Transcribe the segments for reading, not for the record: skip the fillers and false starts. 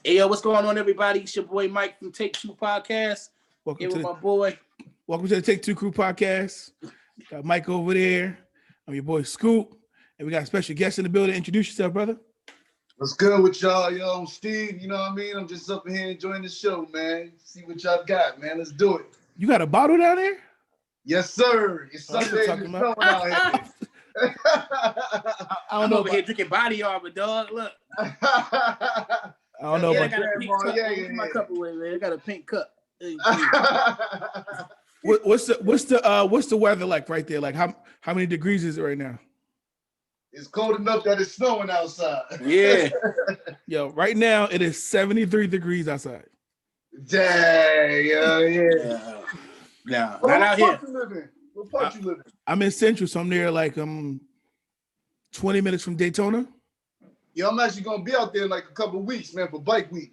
Hey, yo, what's going on, everybody? It's your boy Mike from Take Two Podcast. Welcome to my boy. Welcome to the Take Two Crew Podcast. Got Mike over there. I'm your boy Scoop, and we got a special guest in the building. Introduce yourself, brother. What's good with y'all? Yo, I'm Steve. You know what I mean? I'm just up here enjoying the show, man. See what y'all got, man. Let's do it. You got a bottle down there? Yes, sir. It's Sunday. It's snowing out here. I don't know over here drinking body armor, dog. Look. I don't know about that. My cup away, man. I got a pink cup. What's the weather like right there? Like how many degrees is it right now? It's cold enough that it's snowing outside. Yeah. Yo, right now it is 73 degrees outside. Dang, yeah. No, not out here. What part you live in? I'm in Central, so I'm near like 20 minutes from Daytona. Yo, I'm actually gonna be out there in like a couple of weeks, man, for Bike Week.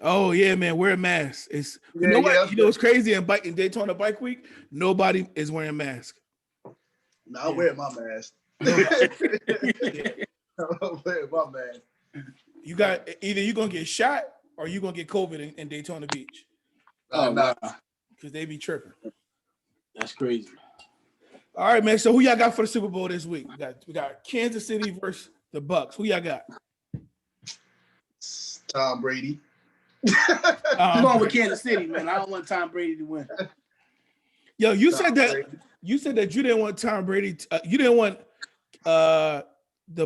Oh yeah, man, wear a mask. It's you know what's crazy in Daytona Bike Week? Nobody is wearing masks. No, I wear my mask. I wear my mask. You got either you're gonna get shot or you're gonna get COVID in Daytona Beach. Oh no, because they be tripping. That's crazy. All right, man. So who y'all got for the Super Bowl this week? We got Kansas City versus the Bucks. Who y'all got? Tom Brady. I'm going with Kansas City, man. I don't want Tom Brady to win. Yo, you said that you didn't want Tom Brady. You didn't want the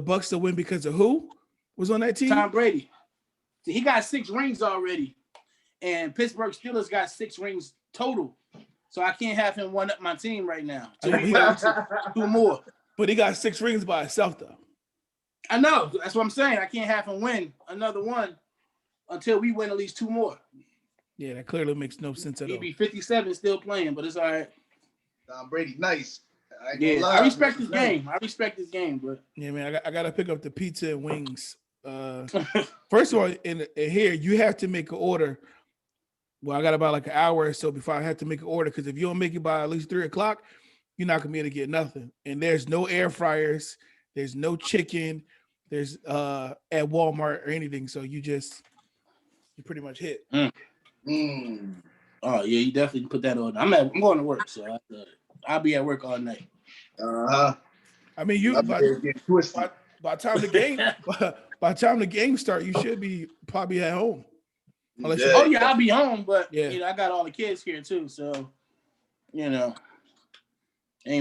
Bucks to win because of who was on that team? Tom Brady. He got 6 rings already, and Pittsburgh Steelers got 6 rings total. So I can't have him one up my team right now. 2 more. But he got 6 rings by himself, though. I know. That's what I'm saying. I can't have him win another one until we win at least 2 more. Yeah, that clearly makes no sense at all. He'd be 57 still playing, but it's all right. Tom Brady, nice. I respect his game. But yeah, man, I gotta pick up the pizza and wings. First of all, in here you have to make an order. Well, I got about like an hour or so before I have to make an order because if you don't make it by at least 3:00, you're not gonna be able to get nothing. And there's no air fryers, there's no chicken, there's at Walmart or anything. So you pretty much hit. Oh yeah, you definitely put that on. I'm going to work, so I'll be at work all night. I mean, by the time the game start, you should be probably at home. I'll be home, but I got all the kids here too, so ain't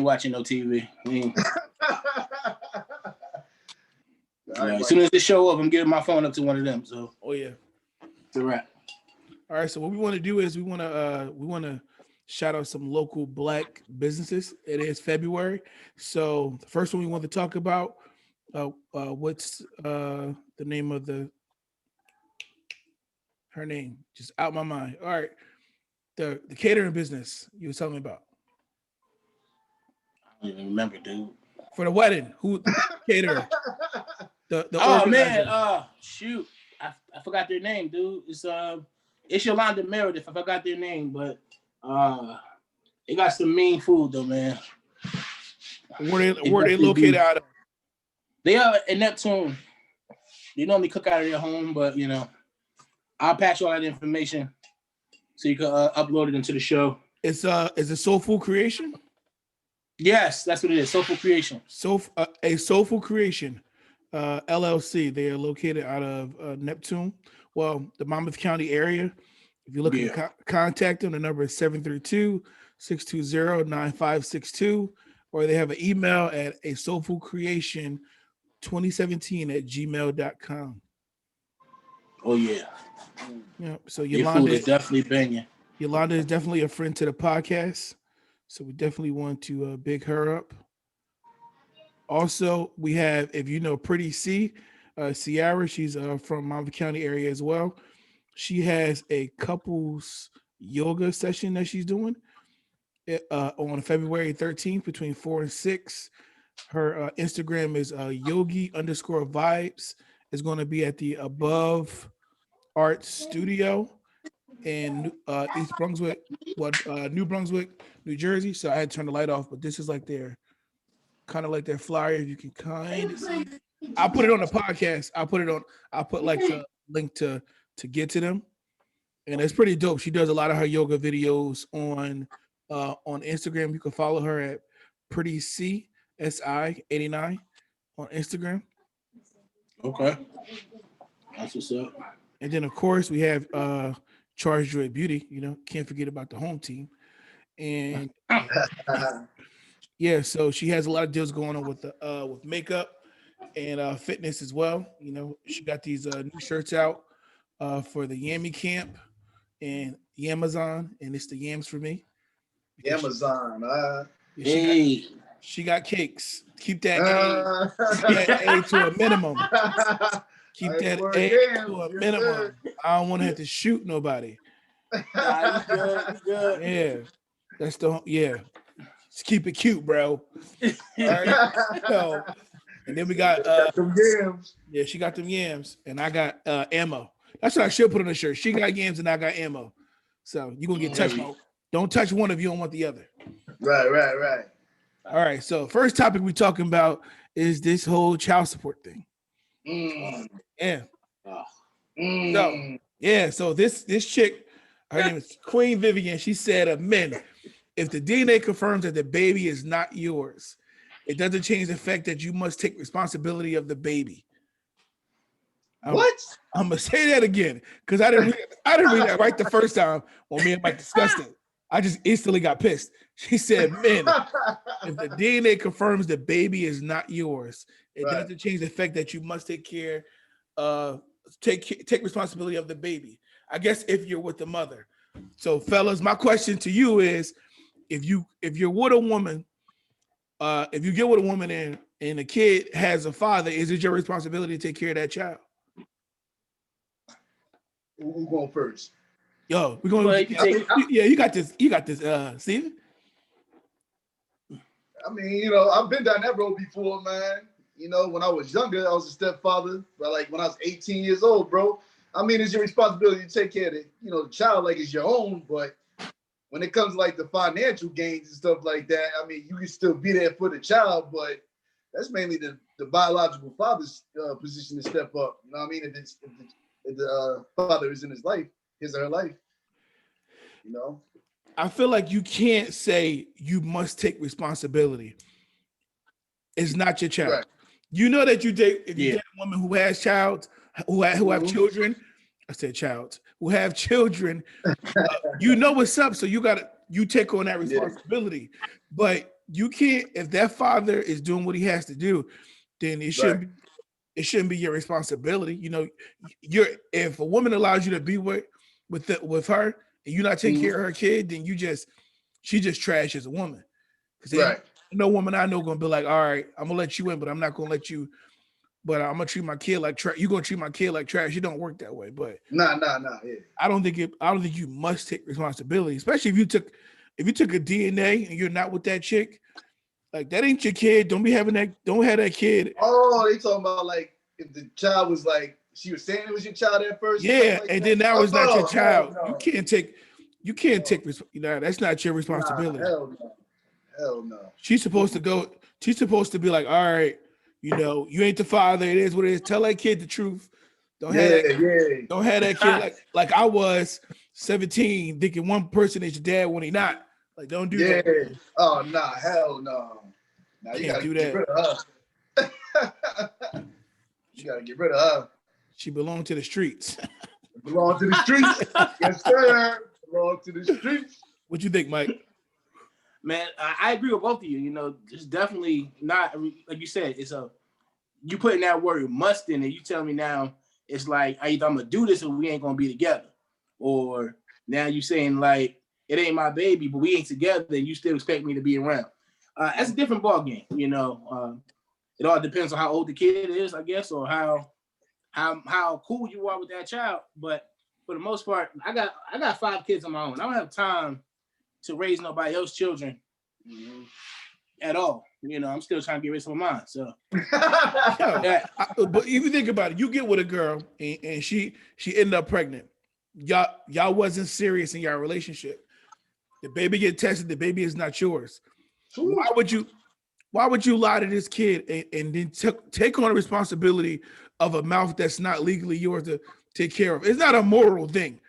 watching no TV. As soon as they show up, I'm giving my phone up to one of them. So it's a wrap. All right, so what we want to do is we want to shout out some local Black businesses. It is February, so the first one we want to talk about. What's the name of her name? Just out my mind. All right, the catering business you were telling me about. I don't even remember, dude. For the wedding, who caterer? The man, shoot, I forgot their name, dude. It's Yolanda Meredith. I forgot their name, but they got some mean food though, man. Where they located out of? They are in Neptune. They normally cook out of their home, but I'll pass you all that information so you can upload it into the show. Is it Soul Food Creation? Yes, that's what it is. Soul Food Creation. A Soul Food Creation LLC. They are located out of Neptune. Well, the Monmouth County area. If you're looking to contact them, the number is 732-620-9562, or they have an email at a soulfoodcreation2017@gmail.com. Oh yeah. Yeah. So Yolanda is definitely banging. Yolanda is definitely a friend to the podcast, so we definitely want to big her up. Also, we have, if you know Pretty C, Ciara, she's from Monmouth County area as well. She has a couples yoga session that she's doing on February 13th between 4 and 6. Her Instagram is yogi_vibes. It's going to be at the Above Art Studio in East Brunswick, New Brunswick, New Jersey. So I had to turn the light off, but this is like their flyer. You can kind of see. I'll put it on the podcast. I'll put like the link to to get to them, and it's pretty dope. She does a lot of her yoga videos on Instagram. You can follow her at Pretty CSI89 on Instagram. Okay, that's what's up. And then of course we have Charge Joy Beauty. You know, can't forget about the home team. And yeah, so she has a lot of deals going on with makeup and fitness as well. You know, she got these new shirts out for the Yammy Camp and Yamazon, and it's the Yams for me. Amazon. She got cakes. Keep that A to a minimum. Keep that A to a minimum. I don't want to have to shoot nobody. Nah, you good. Yeah, that's Just keep it cute, bro. All right. So, and then we got them yams. Yeah, she got them yams, and I got ammo. That's what I should put on the shirt. She got yams, and I got ammo. So you're gonna get touched. Don't touch one if you don't want the other. Right. All right. So first topic we're talking about is this whole child support thing. Yeah. So this chick, her name is Queen Vivian. She said of men, if the DNA confirms that the baby is not yours, it doesn't change the fact that you must take responsibility of the baby. What? I'm gonna say that again because I didn't read that right the first time when me and Mike discussed it. I just instantly got pissed. She said, "Men, if the DNA confirms the baby is not yours, it doesn't change the fact that you must take responsibility of the baby." I guess if you're with the mother. So, fellas, my question to you is: if you're with a woman, if you get with a woman and the kid has a father, is it your responsibility to take care of that child? Who going first? Yo, we're going. You got this. You got this, Steven. I mean, I've been down that road before, man. When I was younger, I was a stepfather. But like when I was 18 years old, bro, I mean, it's your responsibility to take care of the child like it's your own. But when it comes to like the financial gains and stuff like that, I mean, you can still be there for the child, but that's mainly the biological father's position to step up. You know what I mean? If the father is in his life, his or her life, I feel like you can't say you must take responsibility. It's not your child. Right. You know that you date if you date a woman who has who have children. I said child who have children. You know what's up, so you take on that responsibility. Yeah. But you can't if that father is doing what he has to do, then it shouldn't be your responsibility. If a woman allows you to be with her and you're not taking care of her kid, then she just trash as a woman. Because no woman I know gonna be like, all right, I'm gonna let you in, but I'm not gonna let you. But I'm gonna treat my kid like trash. You're gonna treat my kid like trash. It don't work that way. But nah. Yeah. I don't think you must take responsibility, especially if you took a DNA and you're not with that chick. Like that ain't your kid. Don't have that kid. Oh, they talking about like if the child was like she was saying it was your child at first. Yeah, like and then that was not your child. No. You can't take that's not your responsibility. Hell no. She's supposed to be like, all right, you ain't the father. It is what it is. Tell that kid the truth. Don't have that kid like I was 17 thinking one person is your dad when he not. Like, don't do that. Oh, nah, hell no. Now you gotta get rid of her. You gotta get rid of her. She belonged to the streets. Belong to the streets. Yes, sir. Belong to the streets. What you think, Mike? Man, I agree with both of you. It's definitely not like you said. You putting that word "must" in it. You tell me now it's like either I'm gonna do this or we ain't gonna be together, or now you saying like it ain't my baby, but we ain't together, and you still expect me to be around. That's a different ball game. It all depends on how old the kid is, I guess, or how cool you are with that child. But for the most part, I got 5 kids of my own. I don't have time to raise nobody else's children at all. I'm still trying to get rid of some of mine. So, but if you think about it, you get with a girl and she ended up pregnant. Y'all wasn't serious in your relationship. The baby get tested. The baby is not yours. Why would you lie to this kid and then take on the responsibility of a mouth that's not legally yours to take care of. It's not a moral thing.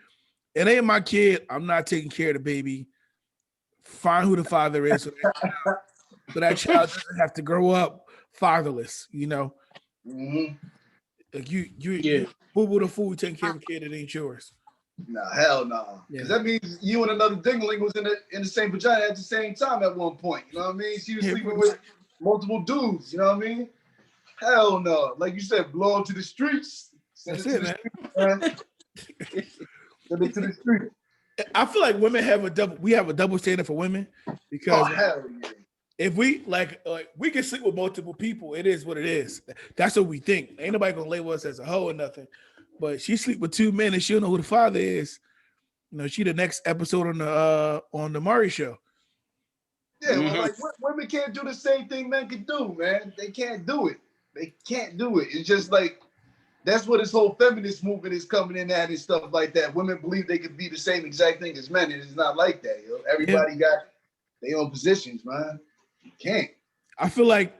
It ain't my kid. I'm not taking care of the baby. Find who the father is, so that child doesn't have to grow up fatherless. You know, like you boo the fool taking care of a kid that ain't yours. Nah, hell no. Nah. Because that means you and another dingling was in the same vagina at the same time at one point. You know what I mean? She was sleeping with multiple dudes. You know what I mean? Hell no. Like you said, blow them to the streets. That's it, man. Send it to the streets. I feel like women have a double standard for women because if we like we can sleep with multiple people, it is what it is. That's what we think. Ain't nobody gonna label us as a hoe or nothing. But she sleep with 2 men and she don't know who the father is. You know, she the next episode on the Maury show. Yeah, well, like women can't do the same thing men can do, man. They can't do it. They can't do it. It's just like that's what this whole feminist movement is coming in at and stuff like that. Women believe they could be the same exact thing as men, and it's not like that, yo. Everybody got their own positions, man. You can't. I feel like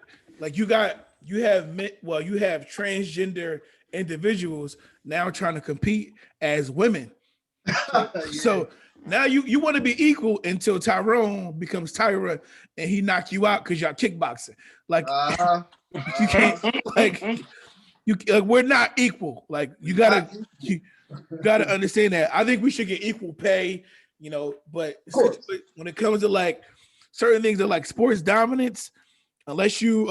you have transgender individuals now trying to compete as women. So now you want to be equal until Tyrone becomes Tyra and he knock you out because y'all kickboxing. Like you can't we're not equal. Like you gotta understand that. I think we should get equal pay, you know, but when it comes to like certain things that like sports dominance, unless you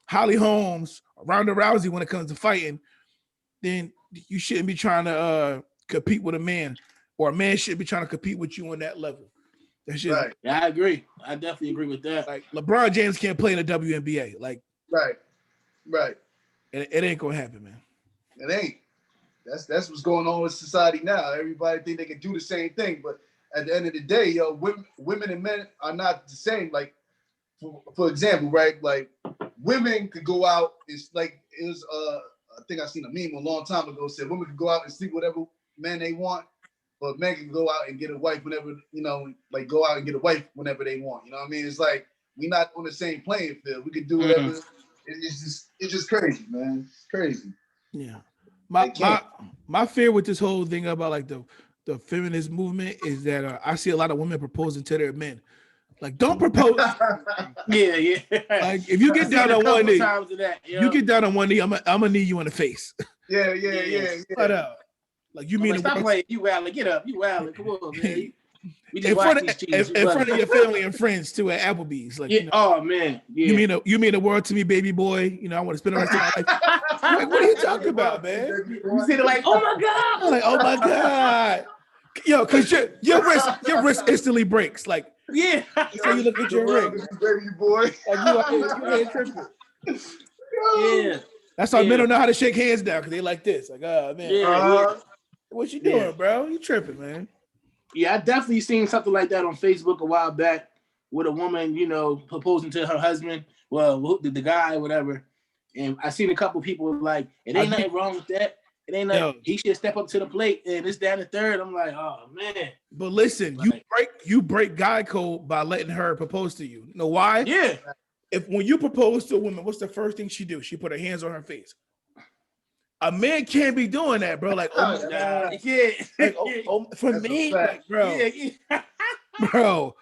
Holly Holmes, Ronda Rousey when it comes to fighting, then you shouldn't be trying to compete with a man, or a man shouldn't be trying to compete with you on that level. That's just, right. Yeah, I agree. I definitely agree with that. Like LeBron James can't play in the WNBA. Like right. It ain't gonna happen, man. It ain't. That's what's going on with society now. Everybody think they can do the same thing, but at the end of the day, yo, women and men are not the same. Like, for example, right? Like, women could go out. It's like it was. I think I seen a meme a long time ago said women could go out and sleep with whatever man they want, but men can go out and get a wife whenever, you know, like go out and get a wife whenever they want. You know what I mean? It's like we're not on the same playing field. We could do whatever. It's just crazy, man. It's crazy. Yeah. My fear with this whole thing about like the feminist movement is that I see a lot of women proposing to their men. Like, don't propose. Yeah. Like, if you get down on one knee, you get down on one knee, I'm gonna knee you in the face. Yeah. But like you mean stop playing? You wildin', get up, you wildin'. Come on, man. In front of your family and friends too at Applebee's. Like, yeah. You know, Oh man, yeah. You mean the world to me, baby boy. You know, I want to spend the rest of my life. Like, what are you talking about, man? You see it like, oh my god. I'm like, oh my god. Yo, because your wrist instantly breaks. Like, yeah. So you look at your ring, baby boy. Like you ain't tripping. Yeah. That's why men don't know how to shake hands now because they like this. Like, oh man, what you doing, bro? You tripping, man? Yeah, I definitely seen something like that on Facebook a while back with a woman, you know, proposing to her husband. Well, the guy, whatever. And I seen a couple people like, it ain't nothing wrong with that. It ain't nothing. He should step up to the plate. And it's down the third. I'm like, oh man. But listen, you break guy code by letting her propose to you. You know why? Yeah. When you propose to a woman, what's the first thing she do? She put her hands on her face. A man can't be doing that, bro. Like, oh my god, yeah. Like, for that's me, like, bro, bro,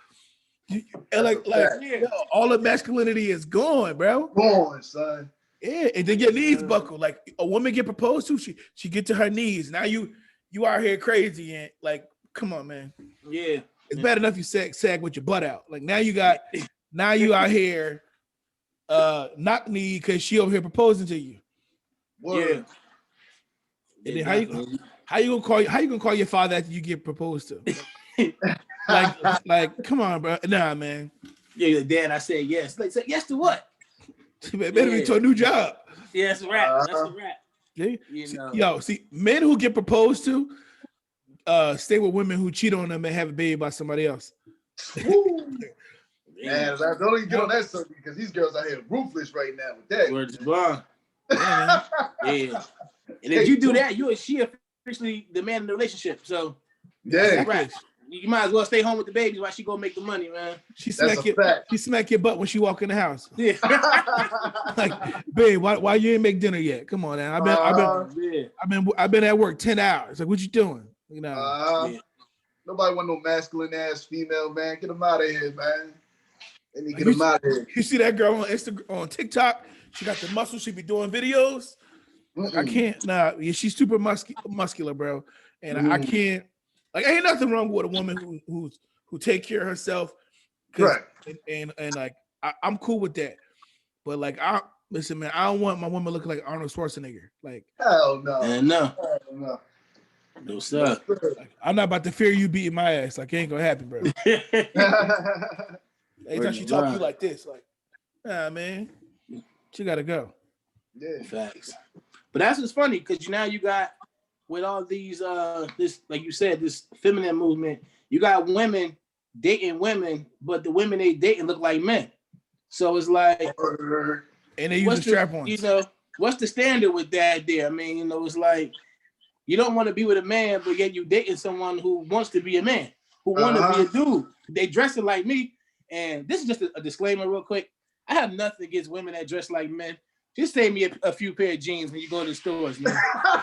yo, all the masculinity is gone, bro. Gone, son. Yeah, and then your knees buckle. Like a woman get proposed to, she get to her knees. Now you out here crazy and like, come on, man. Yeah, it's bad enough you sag with your butt out. Like now you out here, knock knee because she over here proposing to you. Word. Yeah. And then how you gonna call your father after you get proposed to? like, come on, bro. Nah, man. Yeah, Dad, I said yes. Like, say yes to what? Better be to a new job. Yeah, that's a wrap. That's a wrap. Yeah. You know. See, men who get proposed to, stay with women who cheat on them and have a baby by somebody else. Man, don't even get on that subject because these girls out here ruthless right now with that. Word to bond. Yeah. And if you do that, she officially the man in the relationship. So yeah, You might as well stay home with the babies while she go make the money, man. She smack your butt when she walk in the house. Yeah. Like, babe, why you ain't make dinner yet? Come on now. I've been at work 10 hours. Like, what you doing? You know. Nobody want no masculine ass female, man. Get them out of here, man. Let me get them out of here. You see that girl on Instagram, on TikTok? She got the muscles. She be doing videos. Like, I can't. Nah, yeah, she's super muscular, bro. And I can't. Like, ain't nothing wrong with a woman who take care of herself. Right. And like, I'm cool with that. But like, listen, man, I don't want my woman looking like Arnold Schwarzenegger. Like, hell no. Hell no. No, sir. Like, I'm not about to fear you beating my ass. Like, it ain't gonna happen, bro. Anytime she talk to you like this, like, nah, man, she gotta go. Yeah. Facts. But that's what's funny, because now you got, with all these this, like you said, this feminine movement, you got women dating women, but the women they dating look like men. So it's like, and they use the strap-ons. You know, what's the standard with that there? I mean, you know, it's like, you don't want to be with a man, but yet you dating someone who wants to be a man, who want to be a dude. They dressing like me. And this is just a disclaimer real quick. I have nothing against women that dress like men. Just save me a few pair of jeans when you go to the stores, man.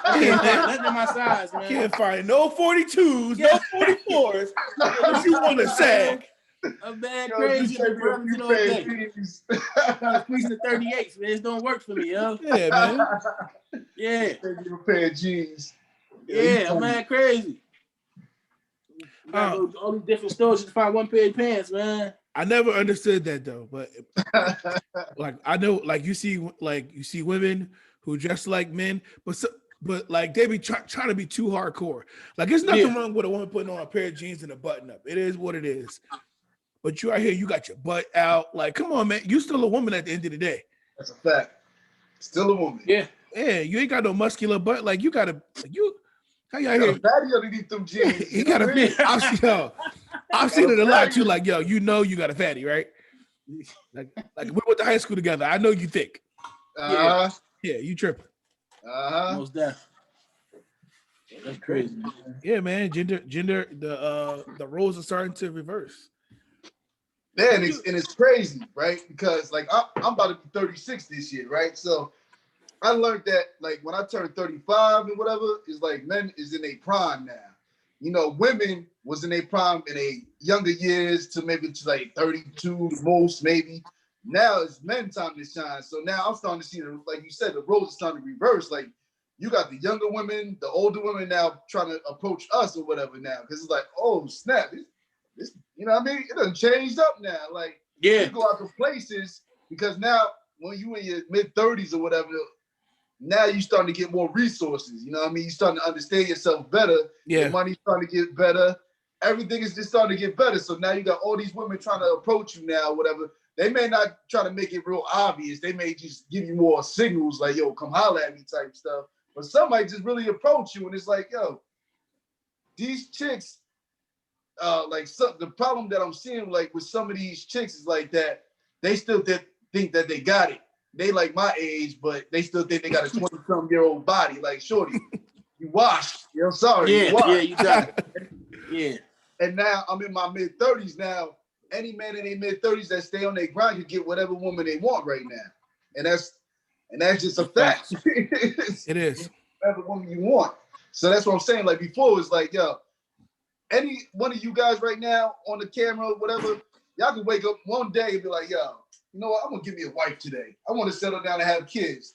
Nothing in my size, man. Can't find no 42s, no 44s, unless you want to sag. I'm bad crazy. Squeezing the 38s, man. It don't work for me, yo. Yeah, man. Yeah. A pair of jeans. Yeah, I'm mad crazy. All these different stores just to find one pair of pants, man. I never understood that though, but like I know, like you see women who dress like men, but like they be trying to be too hardcore. Like there's nothing wrong with a woman putting on a pair of jeans and a button up. It is what it is. But you out here, you got your butt out. Like, come on, man, you still a woman at the end of the day. That's a fact. Still a woman. Yeah, you ain't got no muscular butt. Like you gotta How y'all here? Hear? Fatty underneath them jeans. You got a I've seen it a lot too. Like, yo, you know you got a fatty, right? Like we went to high school together. I know you thick. Yeah, you tripping. Most definitely. That's crazy, man. Yeah, man. Gender. The roles are starting to reverse. Yeah, and it's crazy, right? Because like I'm about to be 36 this year, right? So I learned that like when I turned 35 and whatever, is like men is in their prime now. You know, women was in their prime in a younger years to maybe to like 32 most maybe. Now it's men time to shine. So now I'm starting to see, like you said, the roles are starting to reverse. Like you got the younger women, the older women now trying to approach us or whatever now. Because it's like, oh snap, this, you know what I mean? It done changed up now. Like you go out to places because now when you in your mid-30s or whatever, now you starting to get more resources. You know what I mean? You starting to understand yourself better. Yeah. Your money's starting to get better. Everything is just starting to get better. So now you got all these women trying to approach you now, whatever. They may not try to make it real obvious. They may just give you more signals like, yo, come holler at me type stuff. But somebody just really approach you and it's like, yo, these chicks, the problem that I'm seeing like with some of these chicks is like that they still think that they got it. They like my age, but they still think they got a 20-some-year-old body. Like, shorty, you washed. You know, sorry. You got it. Yeah. And now I'm in my mid-30s now. Any man in their mid-30s that stay on their grind can get whatever woman they want right now. And that's just a fact. It is. Whatever woman you want. So that's what I'm saying. Like before, it's like, yo, any one of you guys right now on the camera, whatever, y'all can wake up one day and be like, yo, you know what? I'm gonna give me a wife today. I want to settle down and have kids.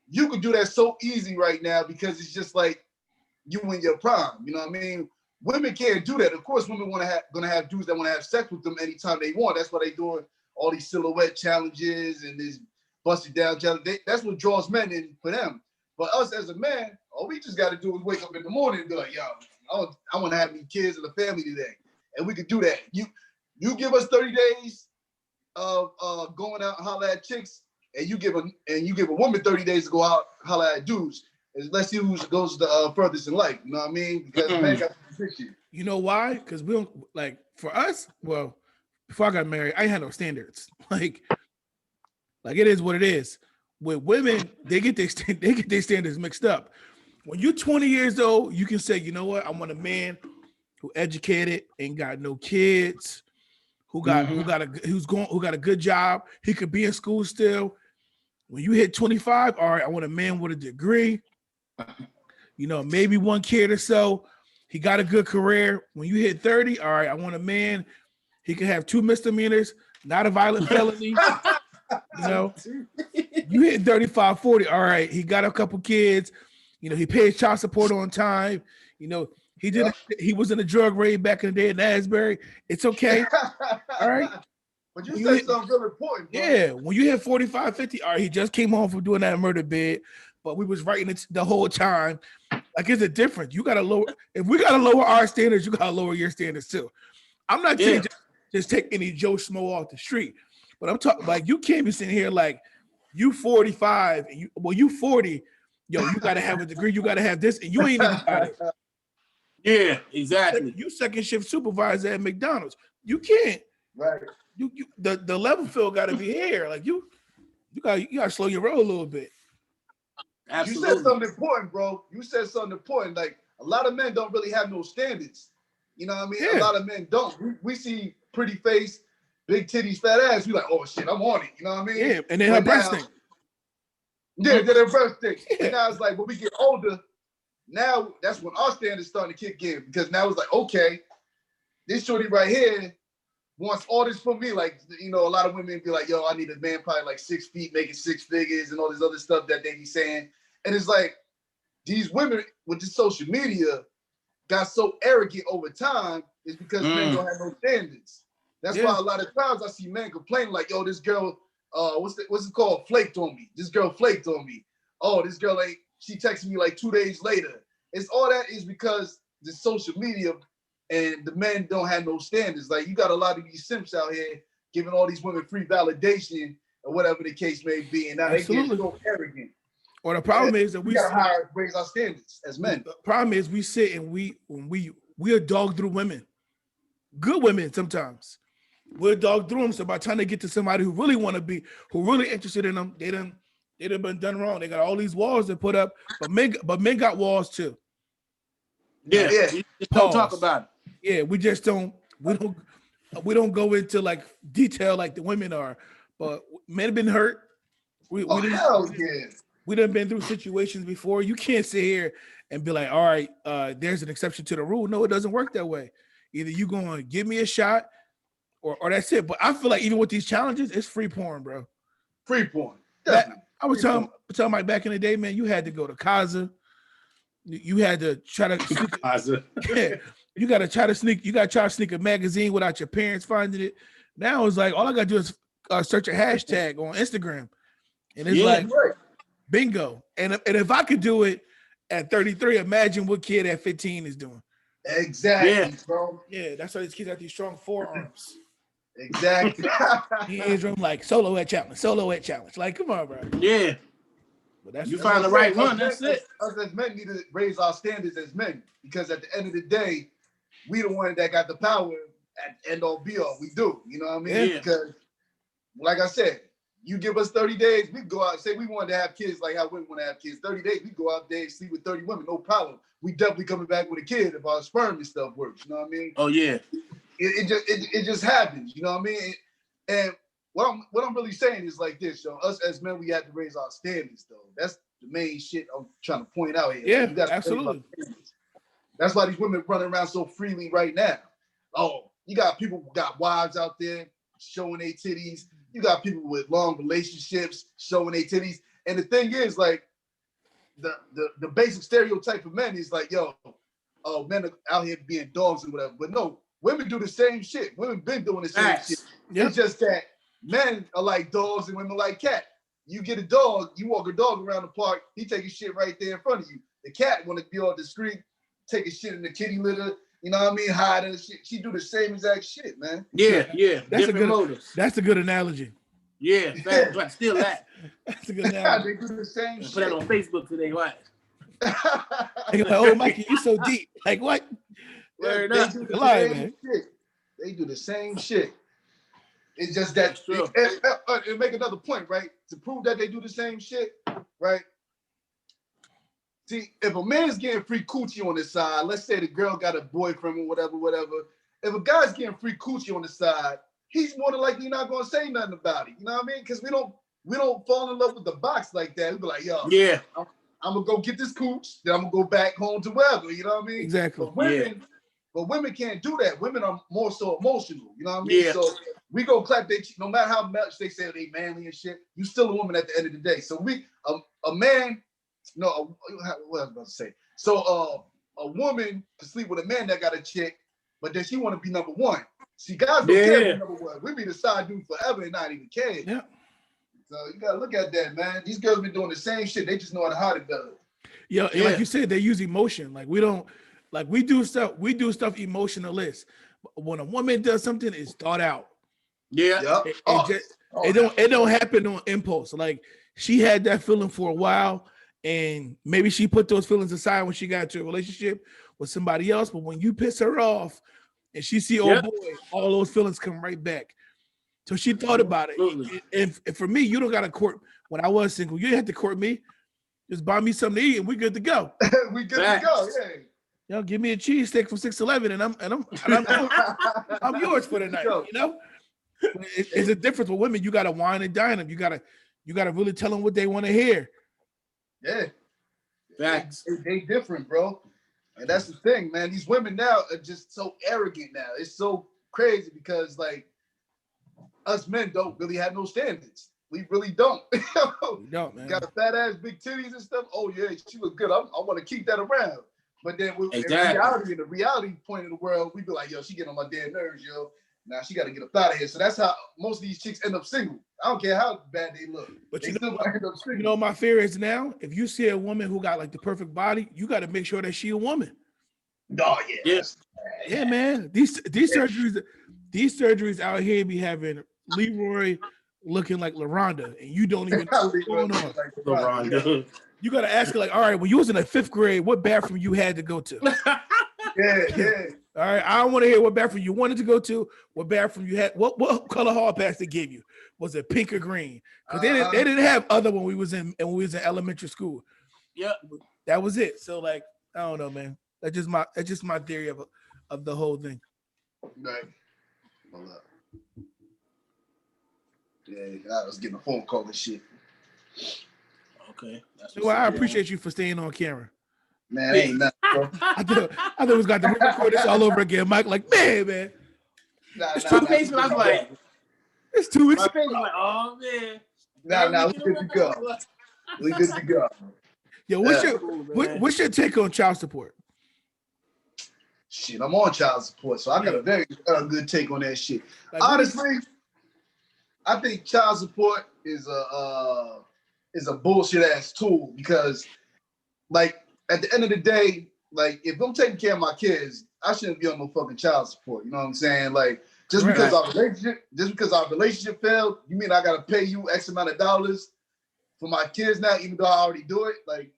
You can do that so easy right now because it's just like you in your prime. You know what I mean? Women can't do that. Of course, women gonna have dudes that want to have sex with them anytime they want. That's why they doing all these silhouette challenges and this busted down challenge. That's what draws men in for them. But us as a man, all we just got to do is wake up in the morning and be like, yo, I want to have these kids and a family today, and we could do that. You give us 30 days of going out and holler at chicks, and you give a woman 30 days to go out holler at dudes. And let's see who goes the furthest in life. You know what I mean? Because man got the picture. You know why? Because we don't like for us. Well, before I got married, I had no standards. Like it is what it is. With women, they get their standards mixed up. When you're 20 years old, you can say, you know what? I want a man who educated, ain't got no kids, who got a good job. He could be in school still. When you hit 25, all right, I want a man with a degree. You know, maybe one kid or so. He got a good career. When you hit 30, all right, I want a man. He can have 2 misdemeanors, not a violent felony. You know, you hit 35, 40. All right, he got a couple kids. You know, he pays child support on time. You know, he was in a drug raid back in the day in Asbury. It's okay. All right. But you said something really important, bro. Yeah, when you hit 45, 50, all right, he just came home from doing that murder bid, but we was writing it the whole time. Like, it's a difference. You gotta lower. If we gotta lower our standards, you gotta lower your standards too. I'm not saying just take any Joe Schmo off the street, but I'm talking like you can't be sitting here like you 45 and you 40, yo, you gotta have a degree, you gotta have this, and you ain't even got it. Yeah, exactly. You second shift supervisor at McDonald's. You can't. Right. The level field got to be here. Like you gotta slow your roll a little bit. Absolutely. You said something important, bro. You said something important. Like a lot of men don't really have no standards. You know what I mean? Yeah. A lot of men don't. We see pretty face, big titties, fat ass. We like, oh shit, I'm on it. You know what I mean? Yeah, and then her breast thing. Yeah, then her breast thing. Yeah. And now it's like when we get older, now that's when our standards starting to kick in because now it's like, okay, this shorty right here wants all this from me. Like, you know, a lot of women be like, yo, I need a man probably like 6 feet, making 6 figures and all this other stuff that they be saying. And it's like, these women with the social media got so arrogant over time is because men don't have no standards. That's why a lot of times I see men complain like, yo, this girl, what's it called? Flaked on me. This girl flaked on me. Oh, this girl, like, she texted me like 2 days later. It's all that is because the social media and the men don't have no standards. Like, you got a lot of these simps out here giving all these women free validation or whatever the case may be. And now they get so arrogant. Or the problem is that we gotta raise our standards as men. The problem is we sit and we are dog through women. Good women sometimes. We're dog through them. So by the time they get to somebody who really want to be, who really interested in them, they done been done wrong. They got all these walls to put up, but men got walls too. Yeah. You just don't talk about it. Yeah, we don't go into like detail like the women are, but men have been hurt. We done been through situations before. You can't sit here and be like, all right, there's an exception to the rule. No, it doesn't work that way. Either you going to give me a shot or that's it. But I feel like even with these challenges, it's free porn, bro. Free porn. I was telling Mike back in the day, man, you had to go to Kaza. You had to try to Kaza. Yeah. You got to try to sneak a magazine without your parents finding it. Now it's like, all I got to do is search a hashtag on Instagram. And it's like, bingo. And if I could do it at 33, imagine what kid at 15 is doing. Exactly, bro. Yeah, that's why these kids have these strong forearms. Exactly. He is like solo at challenge. Like, come on, bro. Yeah. But that's you find the right one. That's it. Us as men need to raise our standards as men because at the end of the day, we the one that got the power at end all be all. We do. You know what I mean? Yeah. Because, like I said, you give us 30 days, we go out. Say we wanted to have kids like how women want to have kids. 30 days, we go out there and sleep with 30 women, no problem. We definitely coming back with a kid if our sperm and stuff works. You know what I mean? Oh yeah. It just happens. You know what I mean? And what I'm really saying is like this, yo. Us as men, we have to raise our standards, though. That's the main shit I'm trying to point out here. Yeah, like, absolutely. That's why these women running around so freely right now. Oh, you got people who got wives out there showing their titties. You got people with long relationships showing their titties. And the thing is, like, the basic stereotype of men is like, yo, oh, men are out here being dogs and whatever. But no, women do the same shit. Women been doing the same shit. Yep. It's just that men are like dogs and women like cats. You get a dog, you walk a dog around the park, he take a shit right there in front of you. The cat want to be all discreet, take a shit in the kitty litter, you know what I mean? Hide and shit. She do the same exact shit, man. Yeah. That's a good analogy. Yeah, but still that. That's a good analogy. They do the same shit. Put that on Facebook today, what? They like, oh, Mikey, you so deep. Like what? They do the same shit. They do the same shit. It's just that and make another point, right? To prove that they do the same shit, right? See, if a man's getting free coochie on the side, let's say the girl got a boyfriend or whatever. If a guy's getting free coochie on the side, he's more than likely not gonna say nothing about it. You know what I mean? Because we don't fall in love with the box like that. We be like, yo, Yeah. I'm gonna go get this cooch, then I'm gonna go back home to wherever. You know what I mean? Exactly. But women can't do that. Women are more so emotional. You know what I mean? Yeah. So we go clap their cheek, no matter how much they say they manly and shit. You still a woman at the end of the day. So a man. No, what I was about to say. So a woman can sleep with a man that got a chick, but then she want to be number one. See, guys don't care to be number one. We be the side dude forever and not even care. Yeah. So you gotta look at that, man. These girls been doing the same shit. They just know how to hide it better. Yeah, like you said, they use emotion. Like we don't, like we do stuff emotionless. When a woman does something, it's thought out. Yeah. It don't happen on impulse. Like she had that feeling for a while. And maybe she put those feelings aside when she got into a relationship with somebody else. But when you piss her off and she see, oh boy, all those feelings come right back. So she thought about it. And for me, you don't got to court. When I was single, you didn't have to court me. Just buy me something to eat and we good to go. We good to go, yeah. Yo, give me a cheesesteak from 611 and I'm yours for the night. You know, it's a difference with women. You got to wine and dine them. You got to really tell them what they want to hear. Yeah, facts. They different, bro, and that's the thing, man. These women now are just so arrogant now. It's so crazy because like us men don't really have no standards. We really don't. We don't, man. Got a fat ass, big titties and stuff. Oh yeah, she look good. I want to keep that around. But then in the reality point of the world, we be like, yo, she getting on my damn nerves, yo. Now she got to get up out of here. So that's how most of these chicks end up single. I don't care how bad they look. But they you know, my fear is now, if you see a woman who got like the perfect body, you got to make sure that she a woman. Oh yeah. Yeah, man. These surgeries out here be having Leroy looking like LaRonda, and you don't even know what's going on. Like LaRonda. You got to ask her like, all right, when you was in the 5th grade, what bathroom you had to go to? Yeah. All right, I don't want to hear what bathroom you wanted to go to, what bathroom you had, what color hall pass they gave you. Was it pink or green? Because they didn't have other when we was in elementary school. Yep. That was it. So like, I don't know, man. That's just my theory of the whole thing. Right. Hold up. Yeah, I was getting a phone call and shit. Okay. Well, I appreciate you for staying on camera. Man, ain't nothing, bro. I thought it was got to record this all over again. Mike, like, man. My face was like, it's 2 weeks. My face was like, oh man. Nah, we good to go. We good to go. Yo, what's your take on child support? Shit, I'm on child support, so I got a very good take on that shit. Like, honestly, I think child support is a bullshit ass tool because, like, at the end of the day, like, if I'm taking care of my kids, I shouldn't be on no fucking child support. You know what I'm saying? Like, just because our relationship failed, you mean I gotta pay you X amount of dollars for my kids now, even though I already do it? Like,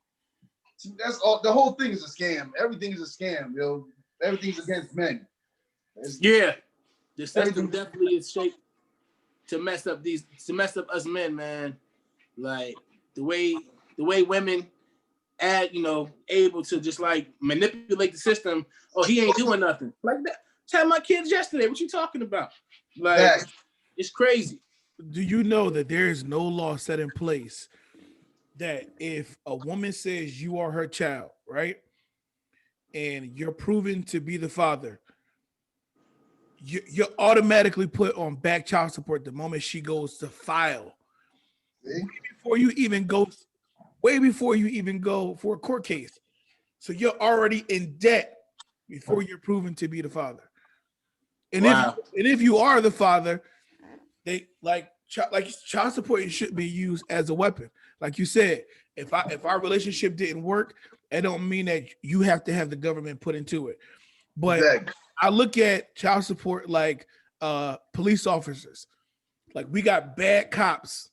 that's all. The whole thing is a scam. Everything is a scam, yo. Everything's against men. The system definitely is shaped to mess up us men, man. Like the way women able to just like manipulate the system. Oh, he ain't doing nothing. Like that. Tell my kids yesterday. What you talking about? Like it's crazy. Do you know that there is no law set in place that if a woman says you are her child, right? And you're proven to be the father, you're automatically put on back child support the moment she goes to file. Way before you even go for a court case. So you're already in debt before you're proven to be the father. And if you are the father, they child support should be used as a weapon. Like you said, if our relationship didn't work, it don't mean that you have to have the government put into it. But I look at child support like police officers. Like we got bad cops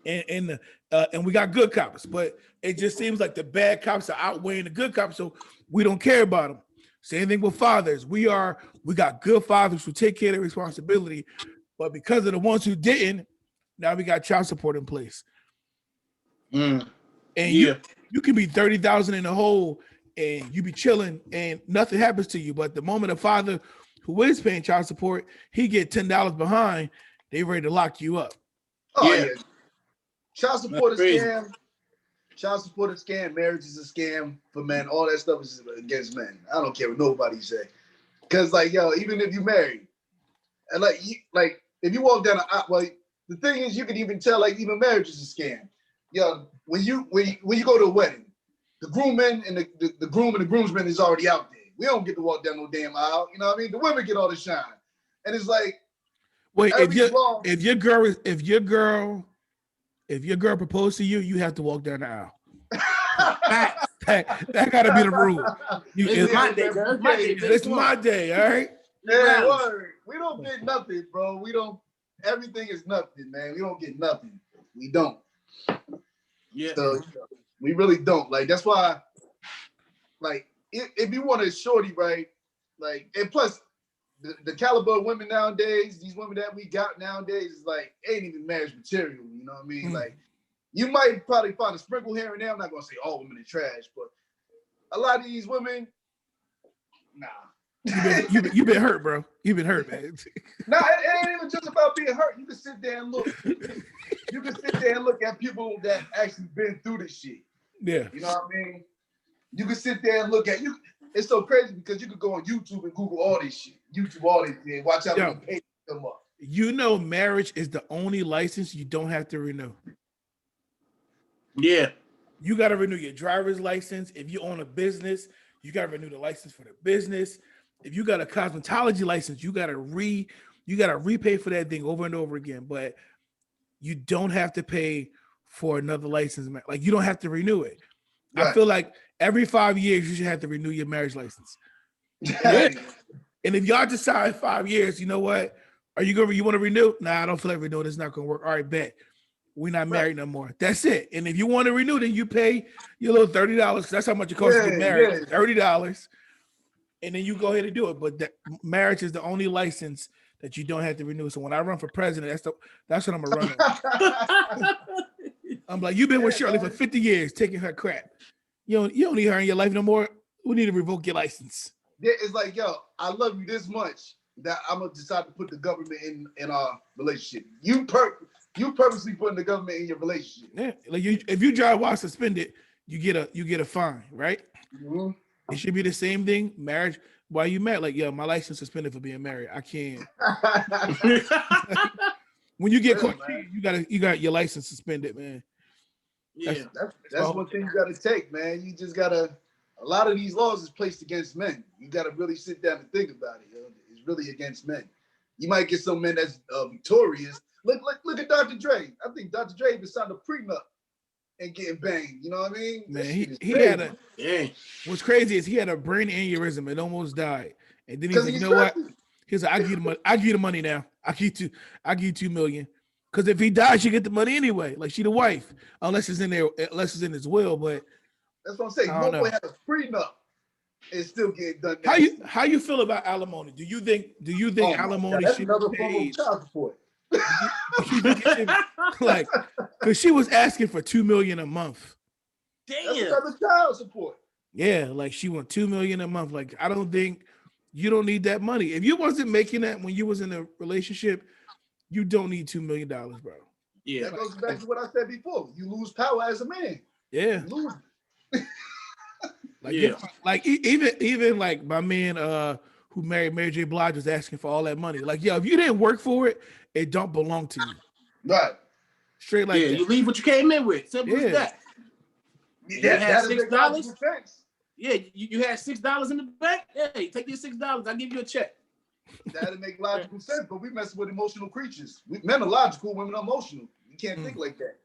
and we got good cops, but it just seems like the bad cops are outweighing the good cops, so we don't care about them. Same thing with fathers. We got good fathers who take care of their responsibility, but because of the ones who didn't, now we got child support in place. And You can be 30,000 in the hole and you be chilling and nothing happens to you. But the moment a father who is paying child support, he get $10 behind, they ready to lock you up. Oh Yeah. yeah. Child support is That's crazy. scam. Child support is a scam. Marriage is a scam for men. All that stuff is against men. I don't care what nobody say. Cause like yo, even if you married, and like if you walk down the aisle, well, the thing is you can even tell like even marriage is a scam. Yo, when you go to a wedding, the groomman and the groom and the groomsman is already out there. We don't get to walk down no damn aisle. You know what I mean? The women get all the shine, and it's like, wait, if your girl proposed to you, you have to walk down the aisle. that gotta be the rule. It's my day, girl. It's my day. It's my day, all right? Yeah, word. We don't get nothing, bro. We don't. Everything is nothing, man. We don't get nothing. We don't. Yeah. So we really don't. Like that's why. Like if you want a shorty, right? Like and plus the caliber of women nowadays, these women that we got nowadays is like ain't even marriage material. You know what I mean? Mm. Like you might probably find a sprinkle here and there. I'm not gonna say all women are trash, but a lot of these women, nah. You've been hurt, bro. You've been hurt, man. Nah, it ain't even just about being hurt. You can sit there and look. You can sit there and look at people that actually been through this shit. Yeah. You know what I mean? You can sit there and look at you. It's so crazy because you could go on YouTube and Google all this shit. YouTube all this shit. Watch out when pages come up. You know, marriage is the only license you don't have to renew. Yeah. You got to renew your driver's license. If you own a business, you got to renew the license for the business. If you got a cosmetology license, you got to repay for that thing over and over again. But you don't have to pay for another license. Like you don't have to renew it. Right. I feel like every 5 years you should have to renew your marriage license. And if y'all decide 5 years, you know what? You want to renew? Nah, I don't feel like renewing. It's not gonna work. All right, bet. We're not married no more. That's it. And if you want to renew, then you pay your little $30. That's how much it costs to get married. $30. And then you go ahead and do it. But marriage is the only license that you don't have to renew. So when I run for president, that's what I'm gonna run on. I'm like, you've been with Shirley for 50 years, taking her crap. You don't need her in your life no more. We need to revoke your license. Yeah, it's like, yo, I love you this much that I'm gonna decide to put the government in our relationship. You purposely putting the government in your relationship. Yeah, like if you drive while suspended, you get a fine, right? Mm-hmm. It should be the same thing. Marriage, why you married? Like, yo, my license suspended for being married. I can't. When you get caught, you got your license suspended, man. Yeah, that's one thing you got to take, man. You just gotta. A lot of these laws is placed against men. You got to really sit down and think about it. Yo. It's really against men. You might get some men that's victorious. Look at Dr. Dre. I think Dr. Dre even signed a prenup and getting banged. You know what I mean? Man, he had what's crazy is he had a brain aneurysm and almost died. And then he's like, you know what? He's like, I give you the money now. I give you $2 million. Because if he dies, you get the money anyway. Like she the wife, unless it's in his will. But that's what I'm saying. No boy had a prenup and still get done. How you feel about alimony? Do you think alimony should be paid? Child support. Like, because she was asking for $2 million a month. Damn. That's another child support. Yeah, like she want $2 million a month. Like, I don't think you don't need that money. If you wasn't making that when you was in a relationship, you don't need $2 million, bro. Yeah. That goes back to what I said before. You lose power as a man. Yeah. You lose. Like even like my man who married Mary J. Blige was asking for all that money. Like, yo, if you didn't work for it, it don't belong to you. Right. Straight like that. You leave what you came in with. Simple as that. You had $6. Yeah, you had $6 in the bank. Hey, take your $6. I'll give you a check. That'd make logical sense, but we mess with emotional creatures. Men are logical, women are emotional. You can't think like that.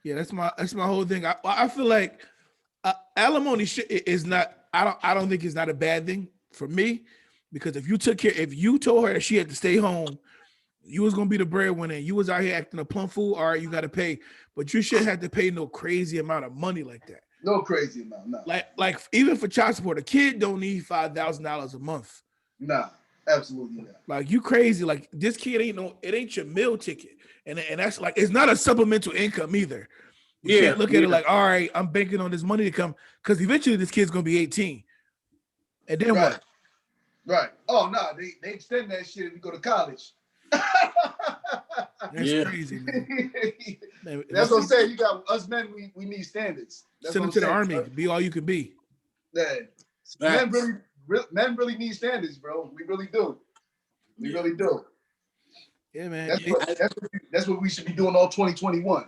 Yeah, that's my whole thing. I feel like alimony is not. I don't think it's not a bad thing for me, because if you told her that she had to stay home, you was gonna be the breadwinner. You was out here acting a plumb fool. All right, you got to pay, but you shouldn't have to pay no crazy amount of money like that. No crazy amount, no. Like even for child support, a kid don't need $5,000 a month. Nah, absolutely not. Like, you crazy. Like, this kid ain't your meal ticket, and that's like, it's not a supplemental income either. You can't look at it like, all right, I'm banking on this money to come, because eventually this kid's gonna be 18. And then what? Right. Oh no, they extend that shit if you go to college. That's crazy, man. That's what I'm saying. You got us men, we need standards. That's send them to the army, bro. Be all you can be. Yeah. Men really need standards, bro. We really do. We really do. Yeah, man. That's what we should be doing all 2021.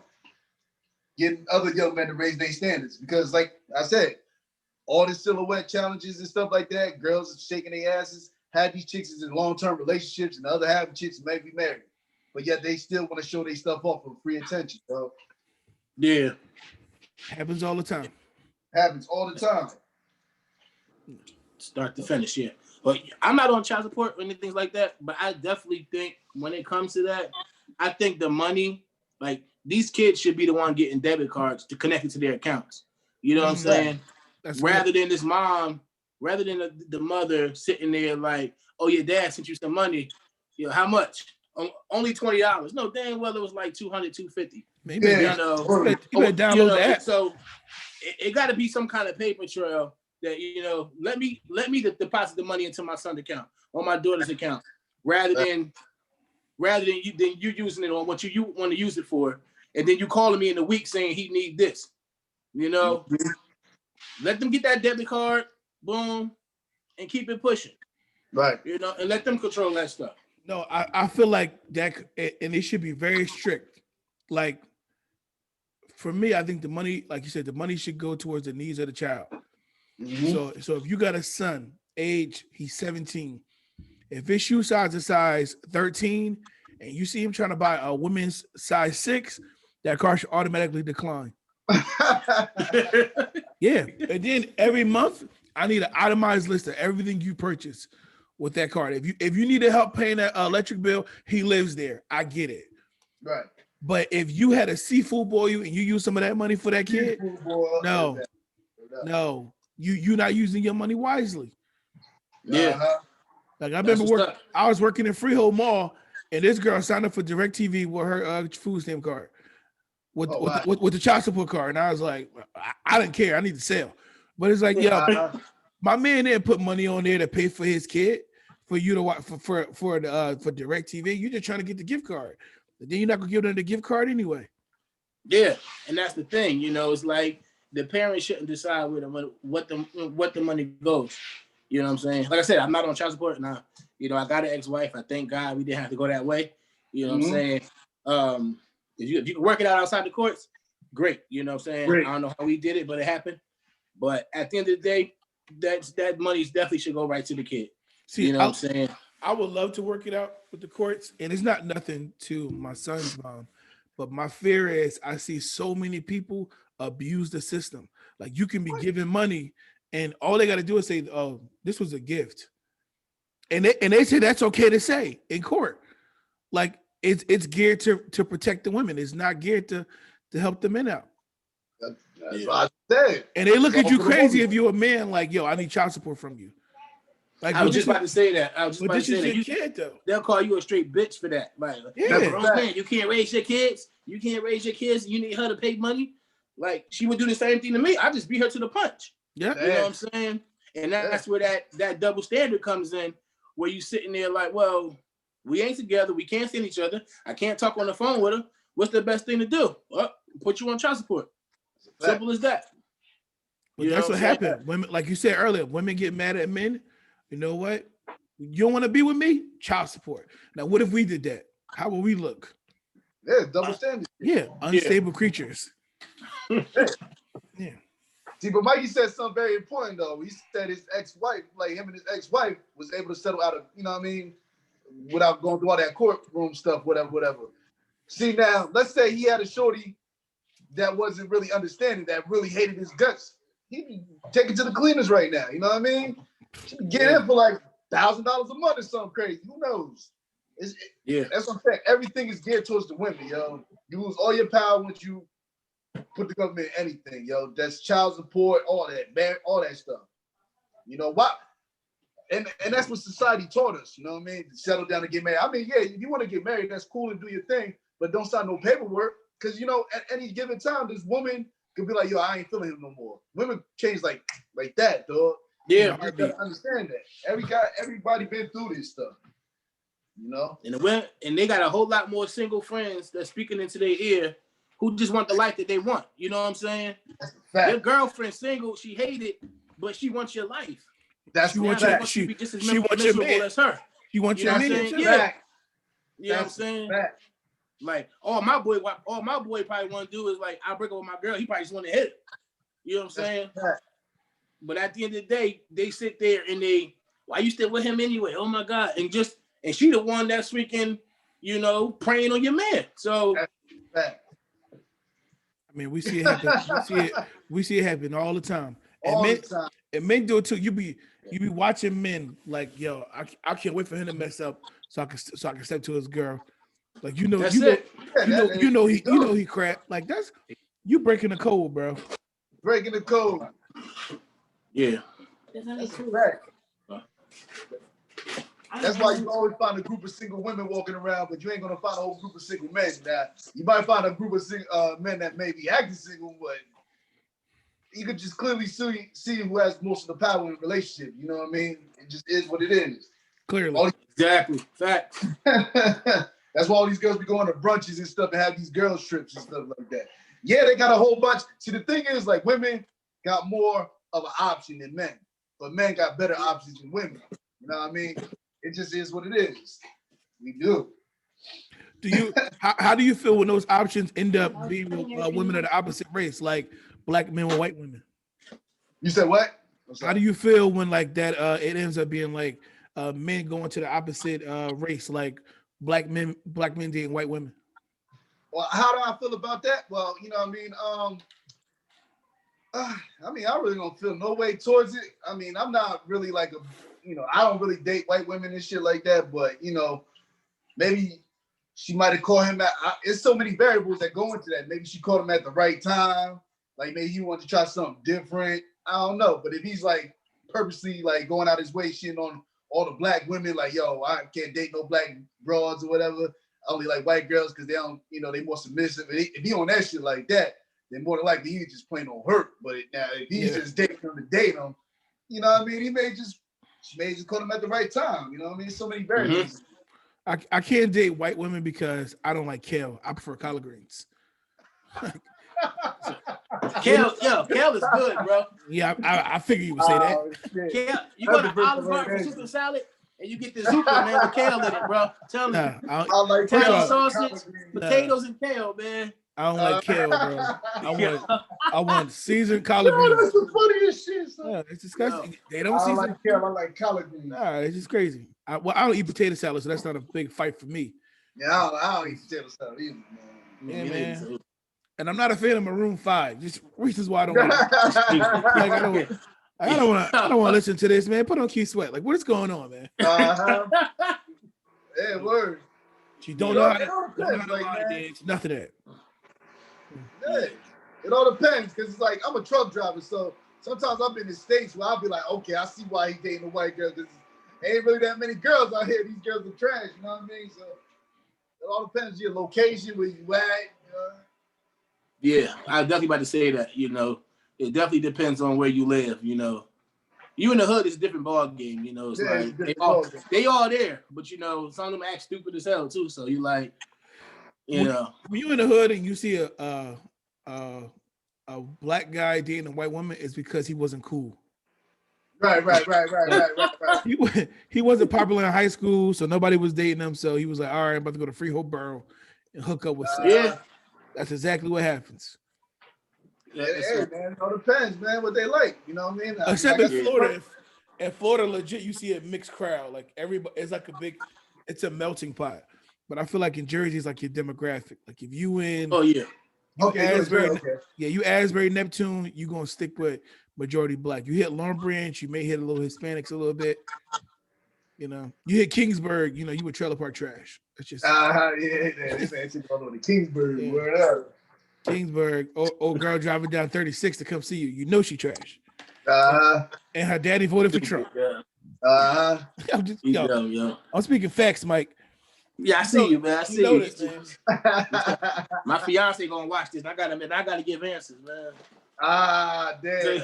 Getting other young men to raise their standards. Because like I said, all the silhouette challenges and stuff like that, girls are shaking their asses, half these chicks is in long-term relationships, and the other half of chicks may be married. But yet they still want to show their stuff off for free attention, bro. Yeah. Happens all the time. Happens all the time. Start to finish, yeah. But I'm not on child support or anything like that, but I definitely think when it comes to that, I think the money, like these kids should be the one getting debit cards to connect it to their accounts. You know what I'm saying? Rather than this mom, rather than the mother sitting there like, oh, your dad sent you some money. You know, how much? Only $20. No, dang well, it was like $200, $250. Maybe you better download that. So it got to be some kind of paper trail that, let me deposit the money into my son's account or my daughter's account, rather than you using it on what you want to use it for, and then you calling me in a week saying he need this. Let them get that debit card, boom, and keep it pushing. Right. And let them control that stuff. No, I feel like that, and it should be very strict. Like, for me, I think the money, like you said, the money should go towards the needs of the child. Mm-hmm. So if you got a son, he's 17, if his shoe size is size 13, and you see him trying to buy a women's size 6, that car should automatically decline. Yeah, and then every month I need an itemized list of everything you purchase with that card. If you need help paying that electric bill, he lives there. I get it. Right. But if you had a seafood boil and you use some of that money for that kid, no, you're not using your money wisely. Yeah. Like I remember I was working in Freehold Mall, and this girl signed up for DirecTV with her food stamp card. With the child support card, and I was like, I didn't care. I need to sell, but it's like, my man didn't put money on there to pay for his kid for you to watch for DirecTV. You're just trying to get the gift card, but then you're not gonna give them the gift card anyway. Yeah, and that's the thing. It's like the parents shouldn't decide what the money goes. You know what I'm saying? Like I said, I'm not on child support now. I got an ex-wife. I thank God we didn't have to go that way. You know what I'm saying? If you can work it out outside the courts, great. You know what I'm saying? Great. I don't know how we did it, but it happened. But at the end of the day, that money definitely should go right to the kid. See, what I'm saying? I would love to work it out with the courts, and it's not nothing to my son's mom, but my fear is I see so many people abuse the system. Like you can be given money, and all they got to do is say, "Oh, this was a gift," and they say that's okay to say in court. Like it's geared to protect the women. It's not geared to help the men out. That's what I said. And they look at you crazy if you're a man. Like, yo, I need child support from you. Like, I was just about to say that. Your kid, though. They'll call you a straight bitch for that. Like, man, you can't raise your kids. You can't raise your kids. You need her to pay money. Like, she would do the same thing to me. I just beat her to the punch. Yeah. You know what I'm saying? And that's where that double standard comes in, where you sitting there like, well, we ain't together. We can't stand each other. I can't talk on the phone with her. What's the best thing to do? Well, put you on child support. Simple as that. But that's what happened. Women, like you said earlier, women get mad at men. You know what? You don't want to be with me? Child support. Now, what if we did that? How would we look? Yeah, double standard. Yeah, unstable creatures. Yeah. See, but Mikey said something very important though. He said his ex-wife, like him and his ex-wife, was able to settle out of, without going through all that courtroom stuff, whatever. See, now, let's say he had a shorty that wasn't really understanding, that really hated his guts. He'd be taken to the cleaners right now. You know what I mean? Get in for like $1,000 a month or something crazy. Who knows? That's what I'm saying. Everything is geared towards the women, yo. You lose all your power once you put the government in anything, yo. That's child support, all that, all that stuff. You know what? And that's what society taught us. You know what I mean? To settle down and get married. I mean, yeah, if you want to get married, that's cool and do your thing, but don't sign no paperwork. because you know, at any given time, this woman could be like, yo, I ain't feeling him no more. Women change like that, dog. Yeah, You gotta understand that. Everybody been through this stuff. You know? And they got a whole lot more single friends that's speaking into their ear who just want the life that they want. You know what I'm saying? That's a fact. Your girlfriend single, she hate it, but she wants your life. That's what She be just as she wants your miserable man. as her. She wants You know your what I'm man. saying? Yeah. Yeah. You know what I'm That's saying? fact. Like, all my boy probably want to do is like, I break up with my girl, he probably just want to hit it. You know what I'm saying? But at the end of the day, they sit there and why you still with him anyway? Oh my God. And she the one that's freaking, you know, preying on your man. So Fact. I mean, we see it happen. We see it happen all the time. And men do it too. You be watching men like, yo, I can't wait for him to mess up so I can step to his girl. Like you know he crap. Like that's you breaking the code, bro. Breaking the code. Yeah. That's fact. That's why you always find a group of single women walking around, but you ain't gonna find a whole group of single men. Now you might find a group of men that may be acting single, but you could just clearly see who has most of the power in the relationship. You know what I mean? It just is what it is. Clearly. Exactly. Fact. That's why all these girls be going to brunches and stuff and have these girls trips and stuff like that. Yeah, they got a whole bunch. See, the thing is, like, women got more of an option than men, but men got better options than women. You know what I mean? It just is what it is. We do. How do you feel when those options end up being with women of the opposite race, like black men with white women? You said what? How do you feel when like that it ends up being like men going to the opposite race, like black men dating white women? Well, how do I feel about that? Well, you know what I mean? I really don't feel no way towards it. I mean, I'm not really like I don't really date white women and shit like that, but, you know, maybe she might have caught him it's so many variables that go into that. Maybe she caught him at the right time. Like, maybe he wanted to try something different. I don't know. But if he's, like, purposely, like, going out his way, shitting on all the black women, like, yo, I can't date no black broads or whatever. I only like white girls because they don't, you know, they more submissive. If he on that shit like that, then more than likely he's just plain on hurt. But now if he's just dating them to date them, you know what I mean? She may just caught him at the right time. You know what I mean? So many variables. I can't date white women because I don't like kale. I prefer collard greens. Kale is good, bro. Yeah, I figured you would say that. Kale, you go to Olive Garden for soup salad, and you get the zupa, man, with kale in it, bro. Tell me. I like Italian sausage, potatoes, and kale, man. I don't like kale, bro. I want seasoned collard greens. That's the funniest shit. Yeah, it's disgusting. They don't season. Like kale. I like collard greens. Nah, it's just crazy. I don't eat potato salad, so that's not a big fight for me. Yeah, I don't eat potato salad either, man. Yeah, man. And I'm not a fan of Maroon 5. Just reasons why I don't want to. I don't want to listen to this, man. Put on Key Sweat. Like, what is going on, man? Yeah, word. She don't know how to dance. Nothing of that. Yeah, it all depends because it's like I'm a truck driver, so sometimes I'm in the States where I'll be like, okay, I see why he's dating a white girl because there ain't really that many girls out here. These girls are trash, you know what I mean? So it all depends on your location, where you at. You know? Yeah, I was definitely about to say that. You know, it definitely depends on where you live. You know, you in the hood is a different ball game. You know, it's like they all there, but you know, some of them act stupid as hell too. So you like, you know, when you in the hood and you see a black guy dating a white woman, it's because he wasn't cool. Right. He wasn't popular in high school, so nobody was dating him. So he was like, all right, I'm about to go to Freehold Borough and hook up with some. Yeah. That's exactly what happens. Yeah, man, it all depends, man, what they like. You know what I mean? Except in Florida. In Florida, legit, you see a mixed crowd. Like everybody, it's like it's a melting pot. But I feel like in Jersey, it's like your demographic. Like if you in, you Asbury, Neptune, you gonna stick with majority black. You hit Long Branch, you may hit a little Hispanics a little bit. You know, you hit Kingsburg, you know, you would trailer park trash. It's just this ain't going to Kingsburg. Yeah. Word up. Kingsburg, old girl driving down 36 to come see you. You know she trash. And her daddy voted for Trump. I'm I'm speaking facts, Mike. Yeah, I see you, man. I see you. This, man. My fiance gonna watch this. I gotta give answers, man. Ah, damn.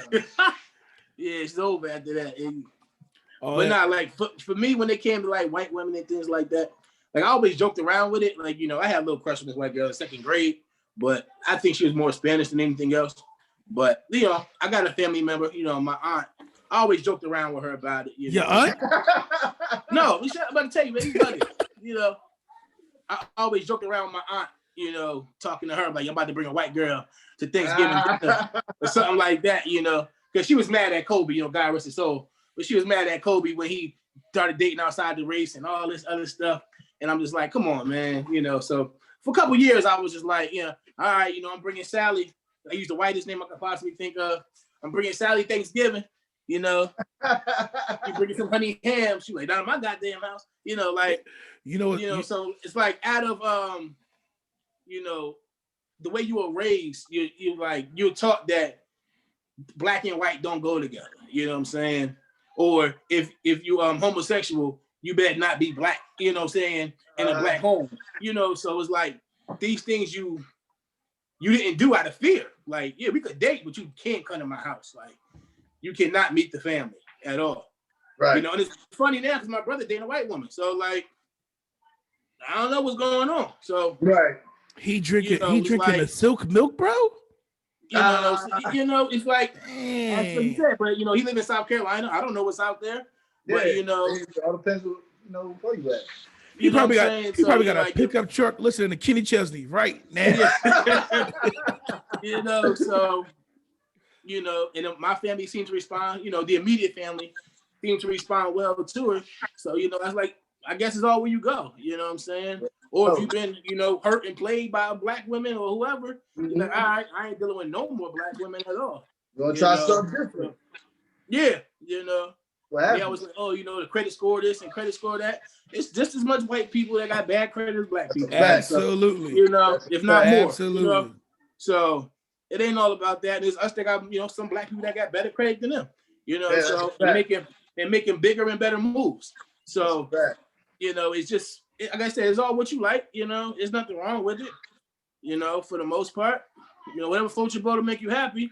Yeah, it's over after that. But not like for me, when it came to like white women and things like that, like I always joked around with it. Like, I had a little crush on this white girl in second grade, but I think she was more Spanish than anything else. But I got a family member, my aunt. I always joked around with her about it. Your aunt? No, I'm about to tell you, man, buddy. I always joke around with my aunt, talking to her like, I'm about to bring a white girl to Thanksgiving dinner or something like that, because she was mad at Kobe, God rest his soul. But she was mad at Kobe when he started dating outside the race and all this other stuff. And I'm just like, come on, man, So for a couple of years, I was just like, all right, I'm bringing Sally. I used the whitest name I could possibly think of. I'm bringing Sally Thanksgiving, You bringing some honey ham. She like, not in my goddamn house. So it's like out of the way you were raised, you're taught that black and white don't go together. You know what I'm saying? Or if you homosexual, you better not be black, in a black home. So it's like these things you didn't do out of fear. Like, yeah, we could date, but you can't come to my house. Like, you cannot meet the family at all. Right. And it's funny now because my brother dating a white woman. So like, I don't know what's going on. So right. He drinking a silk milk, bro. It's like that's what he said. But he live in South Carolina. I don't know what's out there. But it all depends on where you at. He probably got a pickup truck listening to Kenny Chesney right now. So and my family seemed to respond. The immediate family seemed to respond well to her. So that's like, I guess it's all where you go. You know what I'm saying? Or if you've been, hurt and played by black women or whoever, you're like, all right, I ain't dealing with no more black women at all. You want to try something different? Yeah, I was like, the credit score this and credit score that. It's just as much white people that got bad credit as black people. Absolutely. So, if not more. Absolutely. So it ain't all about that. There's us that got, some black people that got better credit than them. So they're making bigger and better moves. So it's just, like I said, it's all what you like. There's nothing wrong with it. For the most part, whatever floats your boat to make you happy.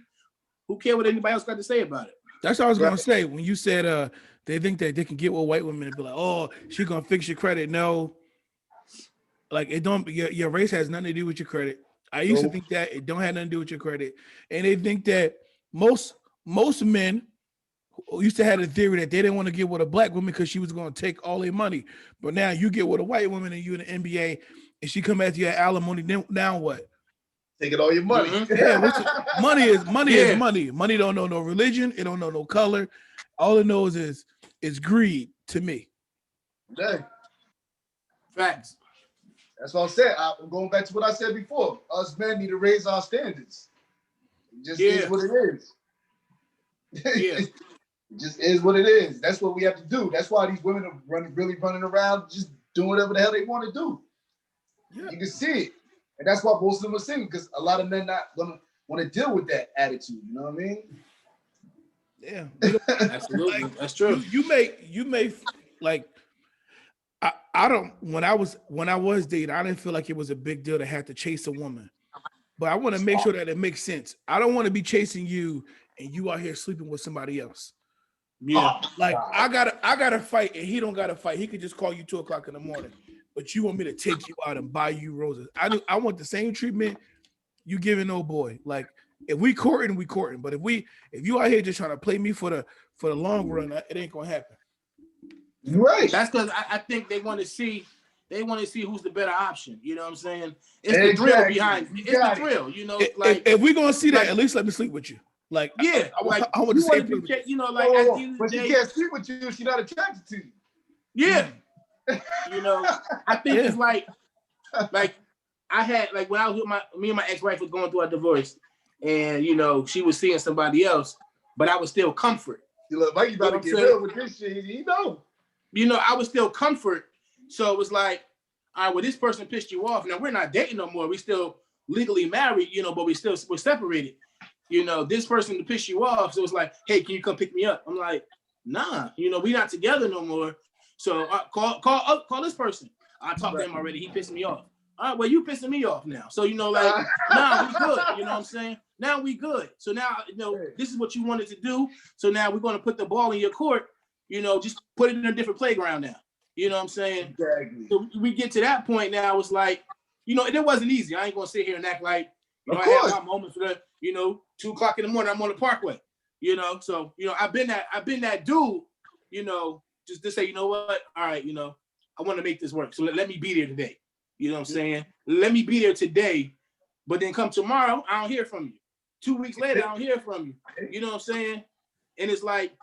Who cares what anybody else got to say about it? That's what I was gonna say when you said they think that they can get with white women and be like, oh, she gonna fix your credit. No, like it don't. Your race has nothing to do with your credit. I used to think that it don't have nothing to do with your credit, and they think that most men used to have the theory that they didn't want to get with a black woman because she was going to take all their money. But now you get with a white woman and you in the NBA and she come after you at alimony. Now what? Taking all your money. Mm-hmm. Yeah, money is money. Money don't know no religion. It don't know no color. All it knows is greed to me. Yeah. Facts. That's what I said. I'm going back to what I said before. Us men need to raise our standards. It just is what it is. Yeah. It just is what it is. That's what we have to do. That's why these women are running around just doing whatever the hell they want to do. Yeah. You can see it. And that's why most of them are single, because a lot of men not gonna want to deal with that attitude. You know what I mean? Yeah. Absolutely. Like, that's true. You may like I don't when I was dating, I didn't feel like it was a big deal to have to chase a woman. But I want to make sure that it makes sense. I don't want to be chasing you and you out here sleeping with somebody else. Yeah. Like I gotta fight and he don't gotta fight. He could just call you 2:00 in the morning. But you want me to take you out and buy you roses. I want the same treatment you giving old boy. Like if we courting, we courting. But if you out here just trying to play me for the long run, it ain't gonna happen. Right. That's because I think they want to see who's the better option. You know what I'm saying? It's the thrill behind it. It's the thrill. If we're gonna see that, at least let me sleep with you. Like yeah, I want to say but she can't sleep with you. She's not attracted to you. Yeah. I think it's like I had like when I was with me and my ex-wife was going through a divorce, and she was seeing somebody else, but I was still comfort. You look like you about to get real with this shit, I was still comfort. So it was like, all right, well, this person pissed you off. Now we're not dating no more. We still legally married, but we're separated. This person pissed you off. So it's like, hey, can you come pick me up? I'm like, nah, we're not together no more. So call this person. I talked to him already. He pissed me off. All right, well, you pissing me off now. So, like, now we good. You know what I'm saying? Now we good. So now, this is what you wanted to do. So now we're going to put the ball in your court, just put it in a different playground now. You know what I'm saying? Exactly. So we get to that point now. It's like, it wasn't easy. I ain't going to sit here and act like, I had my moments for the, 2:00 in the morning, I'm on the parkway, So, I've been that dude, just to say, you know what? All right, I want to make this work. So let me be there today. You know what I'm saying? Let me be there today, but then come tomorrow, I don't hear from you. 2 weeks later, I don't hear from you. You know what I'm saying? And it's like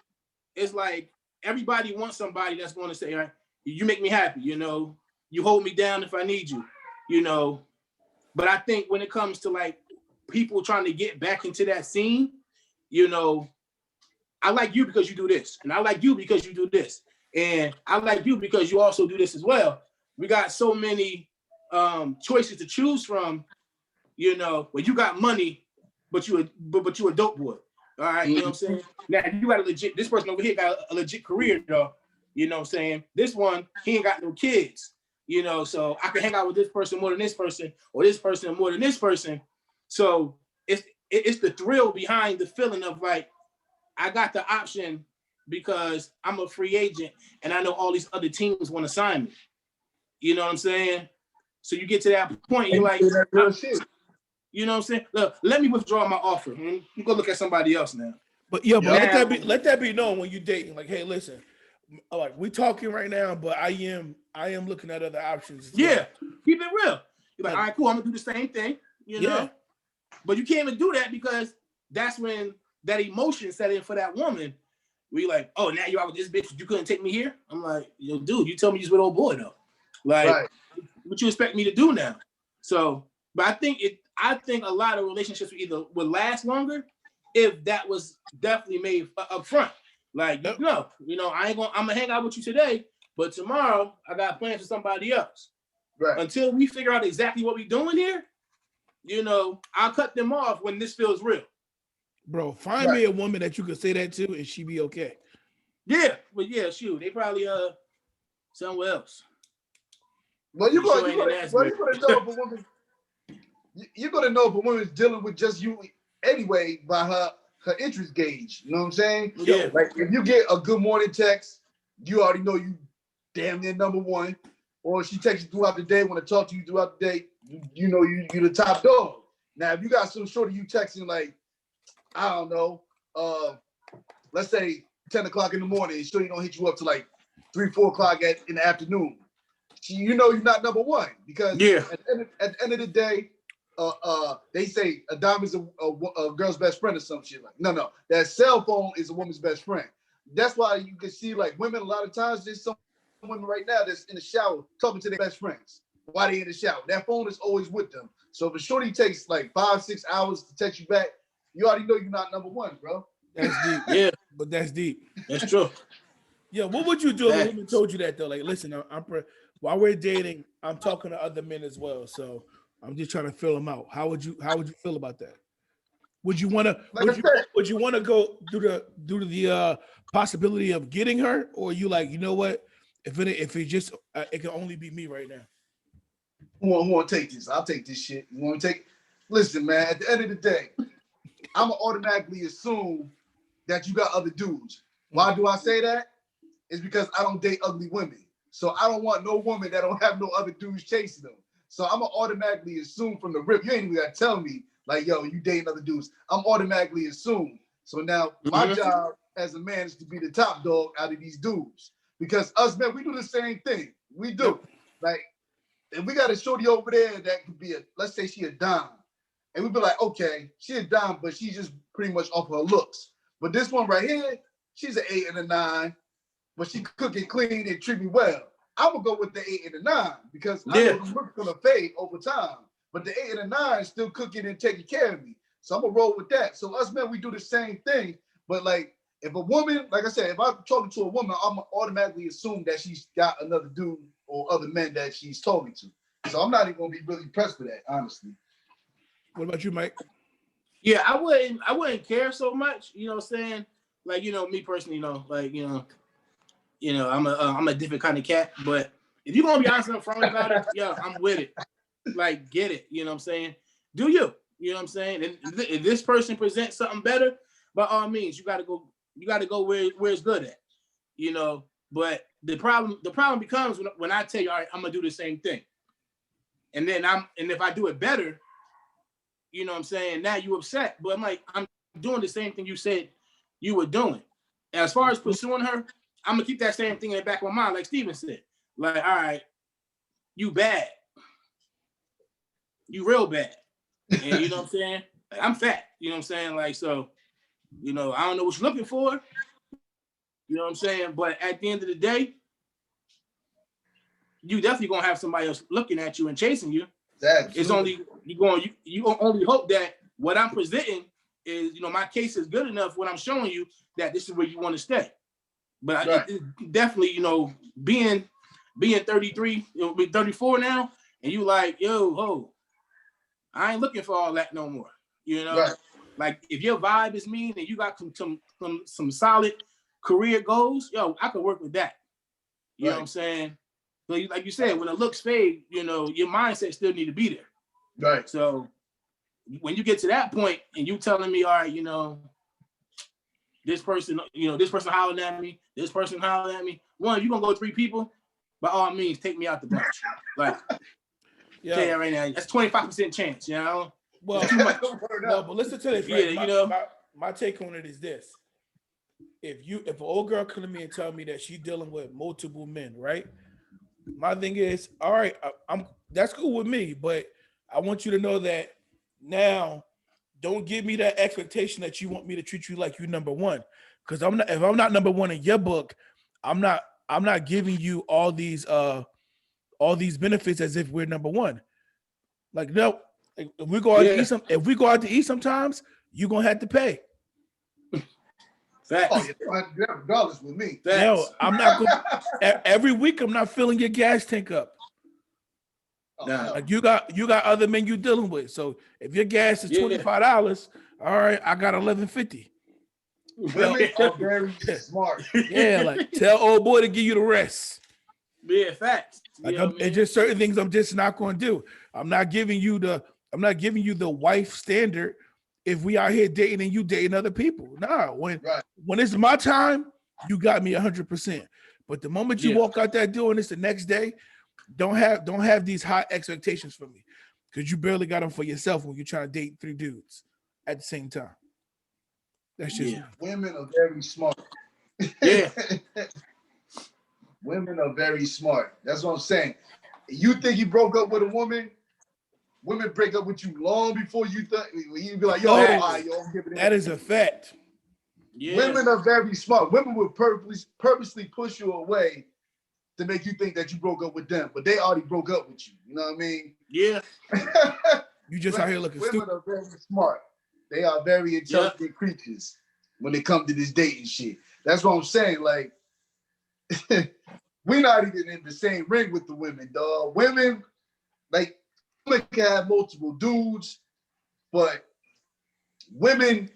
everybody wants somebody that's going to say, all right, you make me happy, you hold me down if I need you, But I think when it comes to like people trying to get back into that scene, I like you because you do this, and I like you because you do this, and I like you because you also do this as well. We got so many choices to choose from, where you got money, but you a dope boy. All right, you know what I'm saying? Now you got this person over here got a legit career though. You know what I'm saying? This one, he ain't got no kids, so I can hang out with this person more than this person, or this person more than this person. So it's the thrill behind the feeling of like, I got the option because I'm a free agent and I know all these other teams want to sign me. You know what I'm saying? So you get to that point, you're like, you know what I'm saying? Look, let me withdraw my offer. You go look at somebody else now. But let that be known when you're dating. Like, hey, listen, like we talking right now, but I am looking at other options. Yeah, keep it real. You're like, all right, cool, I'm gonna do the same thing, know. But you can't even do that because that's when that emotion set in for that woman. Where you're like, oh, now you're out with this bitch, you couldn't take me here? I'm like, dude, you told me you was with old boy though. Like, what you expect me to do now? So, but I think a lot of relationships would last longer if that was definitely made up front. Like, I'm gonna hang out with you today, but tomorrow I got plans for somebody else. Right. Until we figure out exactly what we're doing here, I'll cut them off when this feels real. Bro, find me a woman that you could say that to and she be okay. Yeah, but yeah, shoot, they probably somewhere else. Well, you're gonna know if a woman. You're gonna know if a woman's dealing with just you anyway by her interest gauge. You know what I'm saying? Yeah. Like if you get a good morning text, you already know you damn near number one. Or if she texts you throughout the day, want to talk to you throughout the day, you know you're the top dog. Now, if you got some shorty you texting like, I don't know, let's say 10 o'clock in the morning, and shorty don't hit you up to like 3, 4 o'clock in the afternoon, you're not number one because at the end of the day, they say a diamond's a girl's best friend or some shit. Like, no, that cell phone is a woman's best friend. That's why you can see like women a lot of times. There's some women right now that's in the shower talking to their best friends while they in the shower. That phone is always with them. So if a shorty takes like 5-6 hours to text you back, you already know you're not number one, bro. That's deep. Yeah, but that's deep. That's true. Yeah, what would you do if a woman told you that though? Like, listen, while we're dating, I'm talking to other men as well. So I'm just trying to fill them out. How would you feel about that? Would you want to? Would you want to go due to the possibility of getting her, or you like, you know what? If it just it can only be me right now. Who want to take this? I'll take this shit. You want to take? Listen, man. At the end of the day, I'm gonna automatically assume that you got other dudes. Why do I say that? It's because I don't date ugly women. So I don't want no woman that don't have no other dudes chasing them. So I'm gonna automatically assume from the rip. You ain't even gotta tell me like, yo, you dating other dudes. I'm automatically assumed. So now my job as a man is to be the top dog out of these dudes. Because us men, we do the same thing. We do. Like, if we got a shorty over there that could be let's say she a dime. And we'd be like, okay, she a dime, but she's just pretty much off her looks. But this one right here, she's an 8 and a 9, but she cook and clean and treat me well. I'm gonna go with the 8 and the 9 because I know the looks gonna fade over time. But the 8 and the 9 is still cooking and taking care of me. So I'm gonna roll with that. So us men, we do the same thing. But like, if a woman, like I said, if I'm talking to a woman, I'm gonna automatically assume that she's got another dude or other men that she's talking to. So I'm not even gonna be really pressed for that, honestly. What about you, Mike? Yeah, I wouldn't care so much. You know what I'm saying? Like, me personally, I'm a different kind of cat. But If you're gonna be honest and upfront about it, yeah, I'm with it. Like, get it. You know what I'm saying? Do you? You know what I'm saying? And if this person presents something better, by all means, you gotta go where it's good at. You know, but the problem becomes when I tell you, all right, I'm gonna do the same thing. And then if I do it better, you know what I'm saying? Now you upset. But I'm like, I'm doing the same thing you said you were doing. And as far as pursuing her, I'm gonna keep that same thing in the back of my mind, like Steven said. Like, all right, you bad. You real bad. And you know what I'm saying? Like, I'm fat. You know what I'm saying? Like, so, you know, I don't know what you're looking for. You know what I'm saying? But at the end of the day, you definitely gonna have somebody else looking at you and chasing you. Exactly. It's only you only hope that what I'm presenting is, you know, my case is good enough when I'm showing you that this is where you want to stay. But right. it definitely, you know, being 33, you know, 34 now, and you like, yo, I ain't looking for all that no more. You know, right. Like if your vibe is mean and you got some solid career goals, yo, I could work with that. You know what I'm saying? But like you said, when the looks fade, you know, your mindset still need to be there. Right. So when you get to that point and you telling me, all right, you know, this person hollering at me, this person hollering at me. One, you're gonna go 3 people, by all means, take me out the bunch. Like, tell you right now, that's 25% chance, you know? Well, too much. No, but listen to this, right? Yeah, you know. My take on it is this. If an old girl come to me and tell me that she's dealing with multiple men, right? My thing is, all right, that's cool with me, but I want you to know that now don't give me that expectation that you want me to treat you like you number one. Because if I'm not number one in your book, I'm not giving you all these benefits as if we're number one. Like, no, if we go out to eat sometimes, you're gonna have to pay. Facts. Oh, yeah, $200 with me. Facts. No, I'm not going. Every week, I'm not filling your gas tank up. Nah. Like you got other men you dealing with. So if your gas is $25, all right, I got $11.50. Women are very smart. Yeah, like tell old boy to give you the rest. Yeah, facts. Like it's just certain things I'm just not going to do. I'm not giving you the wife standard if we out here dating and you dating other people. Nah, when it's my time, you got me 100%. But the moment you walk out that door and it's the next day, don't have these high expectations for me, because you barely got them for yourself when you're trying to date 3 dudes at the same time. That's just women are very smart. Yeah. Women are very smart. That's what I'm saying. You think you broke up with a woman? Women break up with you long before you think. You be like, yo, I'm giving it. That is a fact. Yeah. Women are very smart. Women will purposely push you away to make you think that you broke up with them, but they already broke up with you. You know what I mean? Yeah. You just out here looking women stupid. Women are very smart. They are very intelligent creatures when it comes to this dating shit. That's what I'm saying. Like, we're not even in the same ring with the women, dog. Women can have multiple dudes, but women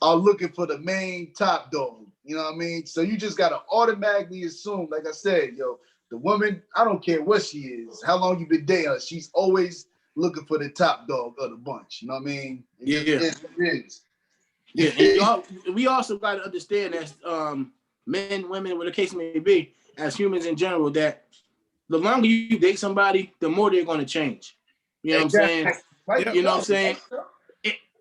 are looking for the main top dog. You know what I mean? So you just gotta automatically assume, like I said, yo, the woman, I don't care what she is, how long you been dating her, she's always looking for the top dog of the bunch. You know what I mean? It is. Yeah, and we also got to understand as men, women, whatever the case may be, as humans in general, that the longer you date somebody, the more they're going to change. You know what I'm saying? You know what I'm saying?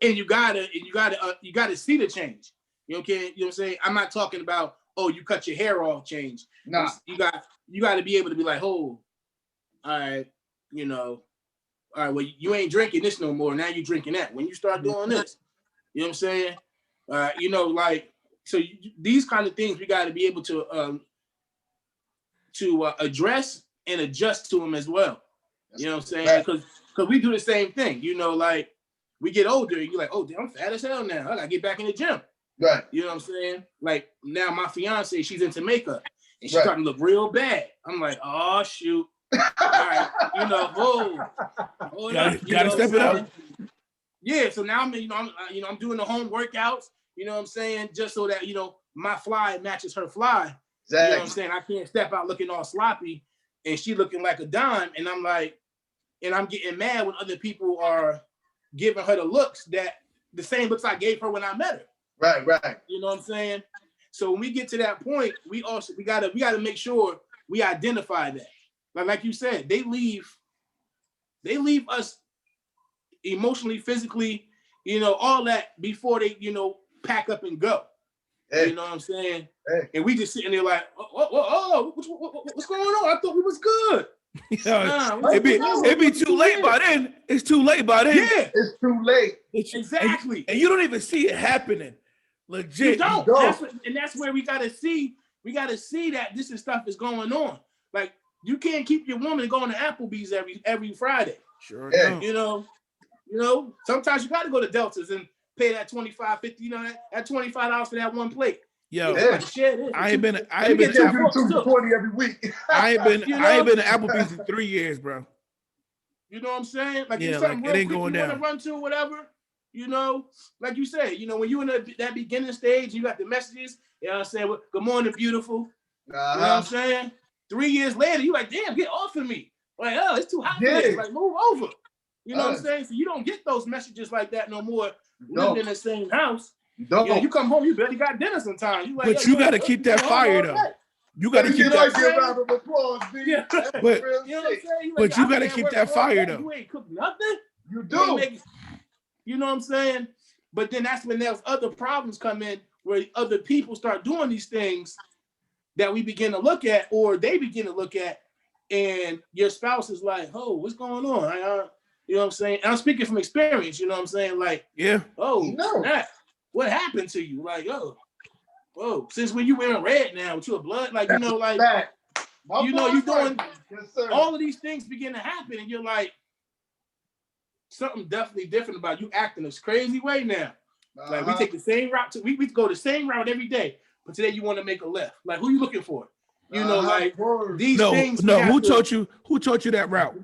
And you gotta see the change. You know what I'm saying? I'm not talking about, oh, you cut your hair off change. Nah. You got to be able to be like, oh, all right, well, you ain't drinking this no more. Now you drinking that. When you start doing this, you know what I'm saying? So these kind of things we got to be able to address and adjust to them as well. You know what I'm saying? Because we do the same thing. You know, like we get older, and you're like, oh, damn, I'm fat as hell now. I gotta get back in the gym. Right. You know what I'm saying? Like now, my fiance, she's into makeup, and she's starting to look real bad. I'm like, oh shoot. All right, gotta step it up. Yeah, so now I'm doing the home workouts. You know what I'm saying? Just so that my fly matches her fly. Exactly. You know what I'm saying? I can't step out looking all sloppy. and she looking like a dime, and I'm like, and I'm getting mad when other people are giving her the looks that the same looks I gave her when I met her. Right. You know what I'm saying? So when we get to that point, we gotta make sure we identify that. Like you said, they leave us emotionally, physically, all that before they, pack up and go. Hey. You know what I'm saying? Hey. And we just sitting there like, what's going on? I thought we was good. It'd be too late by then. It's too late by then. Yeah, it's too late. Exactly. And you don't even see it happening. Legit. You don't. That's where we gotta see. We gotta see that this stuff is going on. Like, you can't keep your woman going to Applebee's every Friday. Sure. Yeah. Sometimes you gotta go to Delta's and pay that $25, $50, that $25 for that one plate. Yo, I ain't been to $20 every week. I ain't been to Applebee's in 3 years, bro. You know what I'm saying? Like, yeah, something like, it ain't real quick going you down. want to run to, whatever. Like you said, when you in that beginning stage, you got the messages. You know what I'm saying? Well, good morning, beautiful. You know what I'm saying? 3 years later, you like, damn, get off of me. Like, oh, it's too hot for this. Like, move over. You know what I'm saying? So you don't get those messages like that no more. Living in the same house. You come home, you barely got dinner sometimes. You like, but you got to keep that fire though. You got to keep that fire. But you got to keep that fire though. You ain't cooked nothing. You do. You know what I'm saying? But then that's when there's other problems come in where other people start doing these things that we begin to look at, or they begin to look at, and your spouse is like, "Oh, what's going on?" You know what I'm saying? And I'm speaking from experience. You know what I'm saying? Like, what happened to you? Like, whoa, since when you wearing red now with your blood, like, you doing all of these things begin to happen, and you're like, something definitely different about you acting this crazy way now. Like, we take the same route we go the same route every day, but today you want to make a left. Like, who you looking for? Like these things. No, who taught you that route?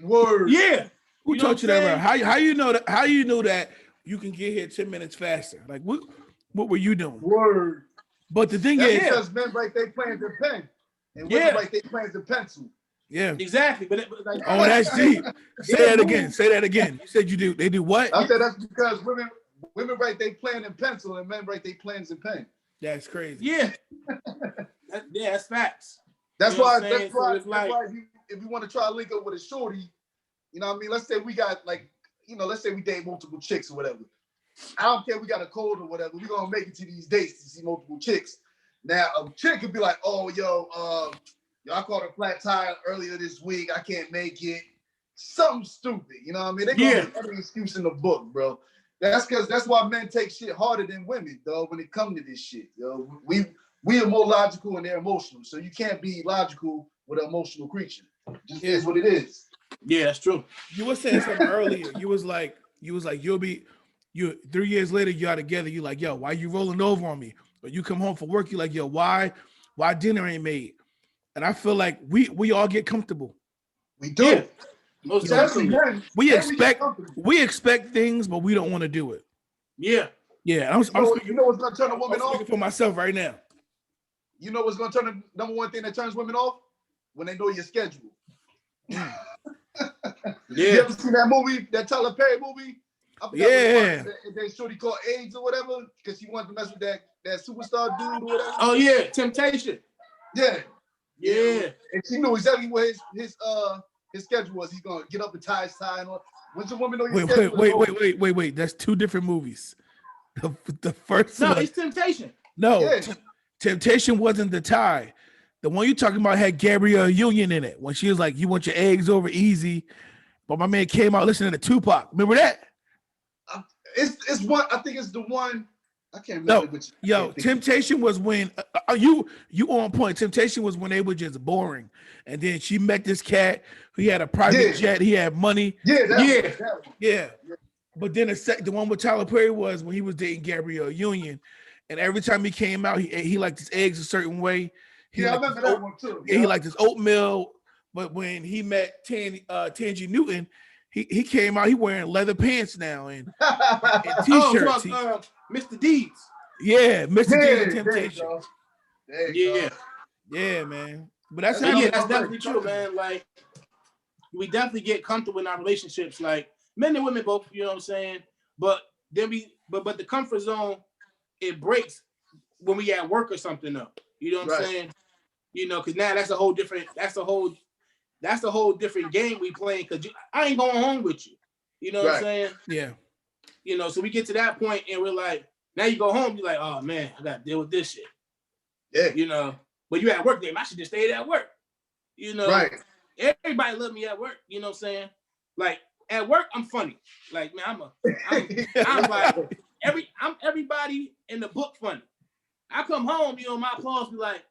Word. Yeah. Who taught you that route? How you know that? How you know that you can get here 10 minutes faster? Like, what were you doing? Word. But the thing is, because men write their plans in pen, and women write their plans in pencil. Yeah, exactly. But that's deep. Say that again. You said you do. They do what? I said that's because women write their plan in pencil, and men write their plans in pen. That's crazy. Yeah. That's facts. That's why if you want to try to link up with a shorty, you know what I mean? Let's say we got let's say we date multiple chicks or whatever. I don't care, we got a code or whatever. We're gonna make it to these dates to see multiple chicks. Now a chick could be like, oh, I caught a flat tire earlier this week. I can't make it. Something stupid. You know what I mean? They gonna make every excuse in the book, bro. That's why men take shit harder than women, though, when it comes to this shit. We are more logical and they're emotional. So you can't be logical with an emotional creature. Just is what it is. Yeah, that's true. You were saying something earlier. You was like, 3 years later, y'all together. You like, yo, why you rolling over on me? But you come home from work, you like, yo, why dinner ain't made? And I feel like we all get comfortable. We do. Yeah. Most definitely. We expect things, but we don't want to do it. Yeah. Yeah. You know what's gonna turn a woman off? Speaking for myself right now. You know what's gonna turn the number one thing that turns women off? When they know your schedule. Yeah. You ever seen that movie, that Tyler Perry movie? Yeah. They shorty called AIDS or whatever because he wanted to mess with that superstar dude or whatever. Oh yeah, Temptation. Yeah. Yeah. And she knew exactly what his schedule was. He's gonna get up and tie his tie and all. Once a woman know your schedule. Wait. That's two different movies. The first one. No, it's Temptation. No, yeah. Temptation wasn't the tie. The one you talking about had Gabrielle Union in it when she was like, "You want your eggs over easy," but my man came out listening to Tupac. Remember that? It's one. I think it's the one. I can't remember. Temptation was when you on point. Temptation was when they were just boring, and then she met this cat. He had a private jet. He had money. Yeah. But then the one with Tyler Perry was when he was dating Gabrielle Union, and every time he came out, he liked his eggs a certain way. I remember that one too. Yeah, he liked his oatmeal. But when he met Tangi Newton, he came out. He wearing leather pants now and t-shirts. Mr. Deeds. Yeah, Mr. Deeds and Temptation. Yeah, yeah, man. But that's yeah, how that's definitely true, man. Like, we definitely get comfortable in our relationships, like men and women both. You know what I'm saying? But then but the comfort zone, it breaks when we at work or something though. You know what I'm saying? You know, because now that's a whole different game we playing. Because I ain't going home with you. You know what I'm saying? Yeah. You know, so we get to that point and we're like, now you go home, you're like, oh man, I gotta deal with this shit. Yeah. You know, but you at work, then I should just stay at work. You know, everybody love me at work. You know what I'm saying? Like at work, I'm funny. Like man, I'm like I'm everybody in the book funny. I come home, you know, my applause be like,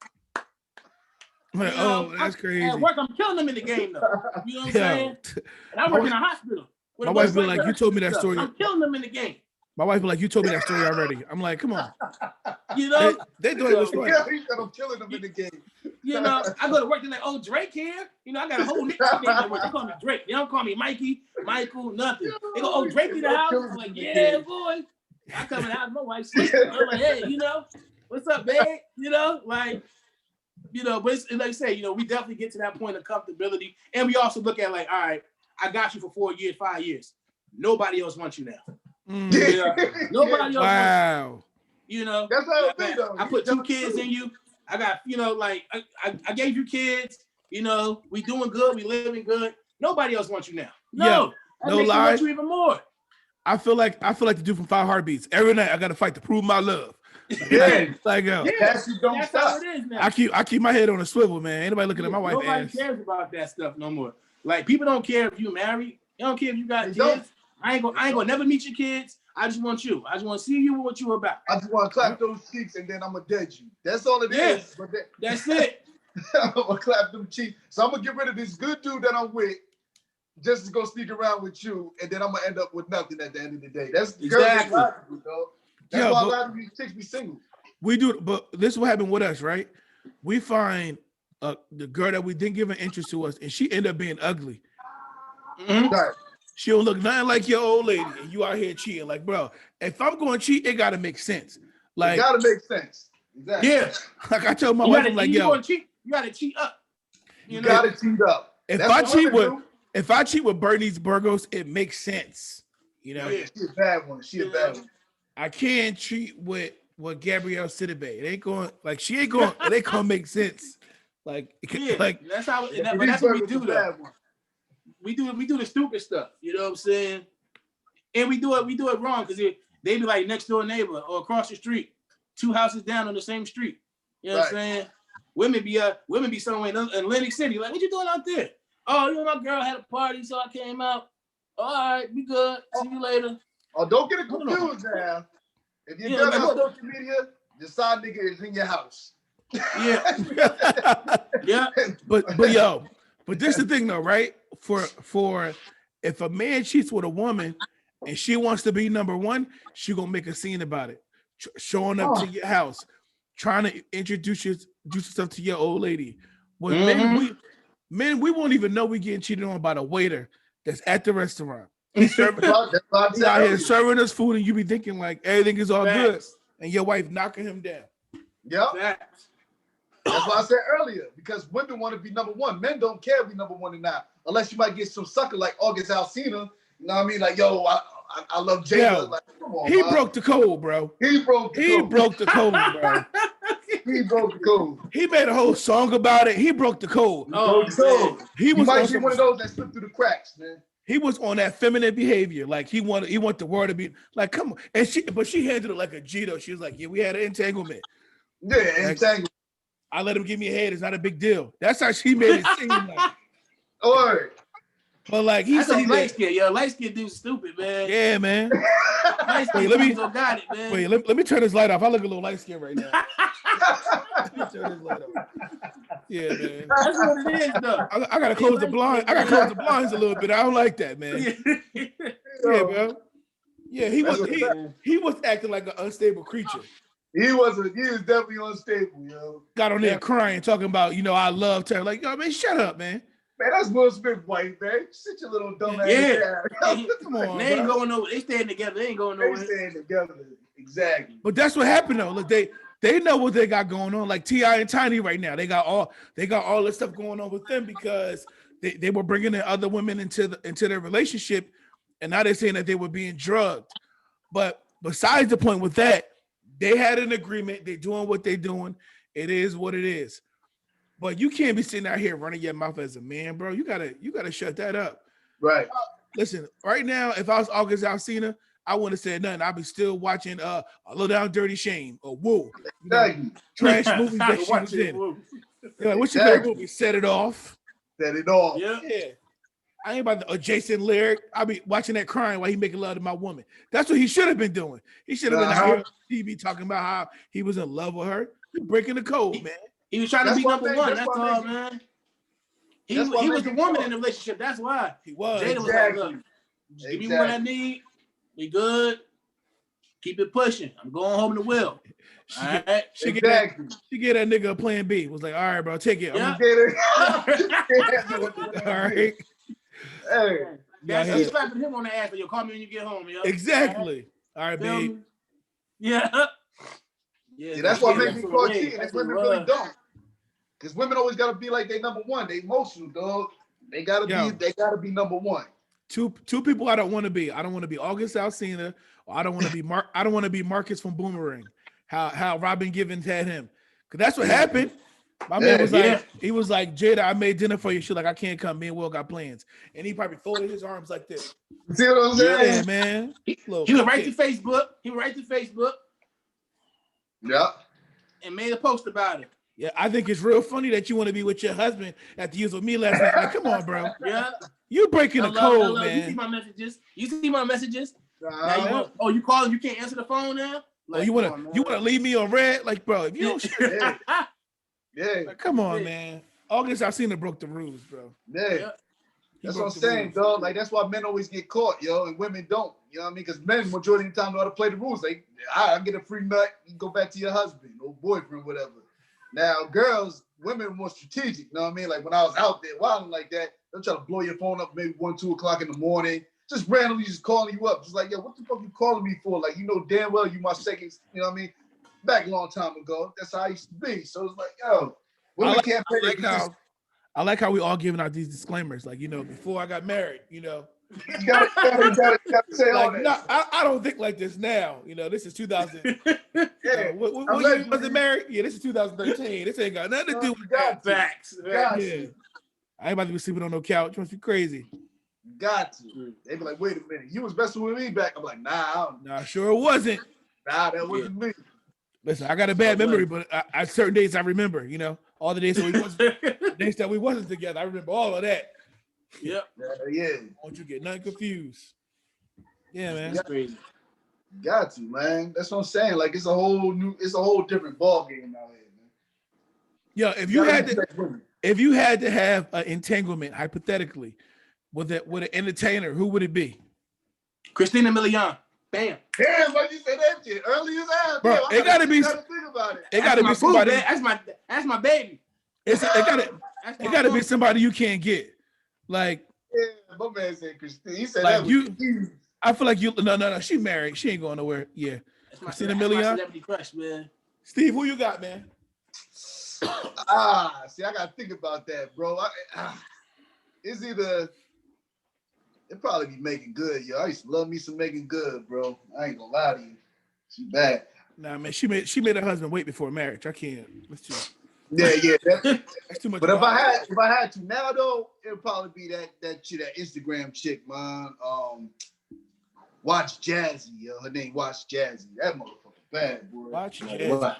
that's crazy. At work, I'm killing them in the game though. You know what I'm saying? And I work in a hospital. My wife be like, you told me that story. I'm killing them in the game. My wife be like, you told me that story already. I'm like, come on. You know, they thought it was funny. Yeah, he said I'm killing them in the game. You know, I go to work, they're like, oh, Drake here? You know, I got a whole nickname at work. They call me Drake. They don't call me Mikey, Michael, nothing. They go, oh, Drake in the house? I'm like, yeah, boy. I come in the house, my wife sleeping. I'm like, hey, you know, what's up, babe? You know, like, you know, but it's, like I say, you know, we definitely get to that point of comfortability. And we also look at like, all right, I got you for 4 years, 5 years. Nobody else wants you now. You know? Nobody else wants you. You know, that's how it be, though. I put 2 kids in you. I got, you know, like I gave you kids. You know, we doing good, we living good. Nobody else wants you now. No, no lie. Want you even more. I feel like the dude from 5 Heartbeats. Every night I got to fight to prove my love. Yeah, like that's how it is now. I keep my head on a swivel, man. Ain't nobody looking at my wife. Nobody cares about that stuff no more. Like people don't care if you married. They don't care if you got kids. I ain't gonna never meet your kids. I just want you. I just want to see you and what you about. I just want to clap those cheeks and then I'm gonna dead you. That's all it is. But that's it. I'm gonna clap them cheeks. So I'm gonna get rid of this good dude that I'm with, just to go sneak around with you, and then I'm gonna end up with nothing at the end of the day. That's exactly. That's why a lot of these chicks be single. We do, but this is what happened with us, right? We find the girl that we didn't give an interest to us, and she ended up being ugly. Mm-hmm. Right. She don't look nothing like your old lady, and you out here cheating. Like, bro, if I'm going to cheat, it gotta make sense. Like, it gotta make sense. Exactly. Yeah. Like I told my wife, I'm like, yo, you gotta cheat up. You gotta cheat up. If I cheat with Bernice Burgos, it makes sense. You know, she's a bad one. She a bad one. I can't cheat with Gabrielle Sidibe. It ain't going like she ain't going. It ain't gonna make sense. Like, like that's how. But that's what we do though. We do the stupid stuff. You know what I'm saying? And we do it wrong because they be like next door neighbor or across the street, 2 houses down on the same street. You know what I'm saying? Women be somewhere in Atlantic City. Like, what you doing out there? Oh, you know, my girl had a party, so I came out. All right, be good. See you later. Oh, don't get it confused now. If you're done on social media, the side nigga is in your house. Yeah. Yeah. But this is the thing though, right? For if a man cheats with a woman and she wants to be number one, she gonna make a scene about it. Showing up to your house, trying to introduce yourself to your old lady. Well, men, we won't even know we getting cheated on by the waiter that's at the restaurant. He's out here serving us food, and you be thinking like everything is all good, and your wife knocking him down. Yep. That's what I said earlier, because women want to be number one. Men don't care if we number one or not, unless you might get some sucker like August Alsina. You know what I mean? Like, yo, I love Jada. Like, come on, he broke the code, bro. He broke the code, bro. He broke the code. He made a whole song about it. He broke the code. He might be one of those that slipped through the cracks, man. He was on that feminine behavior. Like he want the world to be like, come on. And she handled it like a G though. She was like, yeah, we had an entanglement. Yeah, entanglement. I let him give me a head. It's not a big deal. That's how she made it seem like. All right. But like he said, light skin, light skin dude's stupid, man. Yeah, man. Wait, let me got it, man. Wait, let me turn this light off. I look a little light skin right now. Let me turn this light off. Yeah, man. That's what it is, though. I gotta close the blind. I gotta close the blinds a little bit. I don't like that, man. Yeah, bro. Yeah, he was acting like an unstable creature. He was definitely unstable, yo. Got on there crying, talking about, I love her. Like, yo, man, shut up, man. Man, that's Will Smith white, man. Sit your little dumb ass down. Come on, they ain't going nowhere. They staying together. They ain't going nowhere. They staying together. Exactly. But that's what happened though. Look, they they know what they got going on. Like T.I. and Tiny right now, they got all this stuff going on with them because they were bringing in other women into their relationship, and now they're saying that they were being drugged. But besides the point with that, they had an agreement. They're doing what they're doing. It is what it is. But you can't be sitting out here running your mouth as a man, bro. You gotta shut that up. Right. Listen, right now, if I was August Alsina, I wouldn't have said nothing. I'd be still watching A Low Down Dirty Shame or Woo. Trash movies that she was in. Like, what's your favorite movie? Set It Off. Set It Off. Yeah. I ain't about to Jason Lyric. I'll be watching that crying while he making love to my woman. That's what he should have been doing. He should have been out here on TV talking about how he was in love with her. He breaking the code, man. He was trying to be number one. That's all, man. He was the woman in the relationship. That's why. He was. Jada was like, look, just give me what I need. We good. Keep it pushing. I'm going home to Will. She get that nigga a plan B. Was like, all right, bro, take it. Yeah. All right. Hey. She's slapping him on the ass, but you'll call me when you get home, yo. Exactly. All right, babe. Yeah. Yeah, that's what makes me call cheating. That's women really don't. Because women always gotta be like they number one. They emotional, dog. They gotta be number one. Two people I don't want to be. I don't want to be August Alsina, or I don't want to be I don't want to be Marcus from Boomerang. How Robin Givens had him. Cause that's what happened. My man was he was like, Jada, I made dinner for you. She's like, I can't come. Me and Will got plans. And he probably folded his arms like this. See what I'm saying? Yeah, man. He went right to Facebook. Yeah. And made a post about it. Yeah, I think it's real funny that you want to be with your husband after you was with me last night. Like, come on, bro. Yeah. You breaking the code, man. You see my messages? Now you calling, you can't answer the phone now? Like, you wanna leave me on red? Like, bro, if you don't yeah. Like, come on, man. August Alsina broke the rules, bro. Yeah. That's what I'm saying, dog. Like, that's why men always get caught, yo, and women don't. You know what I mean? Because men, majority of the time, know how to play the rules. Like, I get a free nut, you can go back to your husband or boyfriend, whatever. Now, women are more strategic. You know what I mean? Like, when I was out there wilding like that, they'll try to blow your phone up maybe 1, 2 o'clock in the morning. Just randomly just calling you up. Just like, yo, what the fuck you calling me for? Like, you know damn well you my second, you know what I mean? Back a long time ago. That's how I used to be. So it's like, yo, women can't play I like how we all giving out these disclaimers. Like, you know, before I got married, you know. You gotta say all like, that. No, I don't think like this now. You know, this is 2000. Yeah. What year was it married? Yeah, this is 2013. This ain't got nothing to do with that. Facts. Yeah. I ain't about to be sleeping on no couch. You must be crazy. Got to. They be like, wait a minute, you was messing with me back. I'm like, nah, sure it wasn't. Nah, that wasn't me. Listen, I got a bad memory, but I certain days I remember. You know, all the days that we wasn't together. I remember all of that. Yep. Yeah. Won't you get nothing confused? Yeah, man. That's crazy. Got to, man. That's what I'm saying. Like, it's a whole different ball game out here, man. Yo, if you had to have an entanglement, hypothetically, with an entertainer, who would it be? Christina Milian. Bam. Damn, why you say that shit early as hell? Bro, it gotta be. Think about it. It gotta be somebody. That's my baby. It gotta be somebody you can't get. Like, yeah, my man said Christina. He said like that you. I feel like you. No. She married. She ain't going nowhere. Yeah. Christina Milian. Celebrity crush, man. Steve, who you got, man? See, I gotta think about that, bro. It's either. It'd probably be Making Good, yo. I used to love me some Making Good, bro. I ain't gonna lie to you. She bad. Nah, man, she made her husband wait before marriage. I can't. Let's just. Yeah. That's too much. But if I had to now though, it'd probably be that Instagram chick, man. Watch Jazzy, yo. Her name Watch Jazzy. That motherfucker bad, boy. Watch Jazzy. All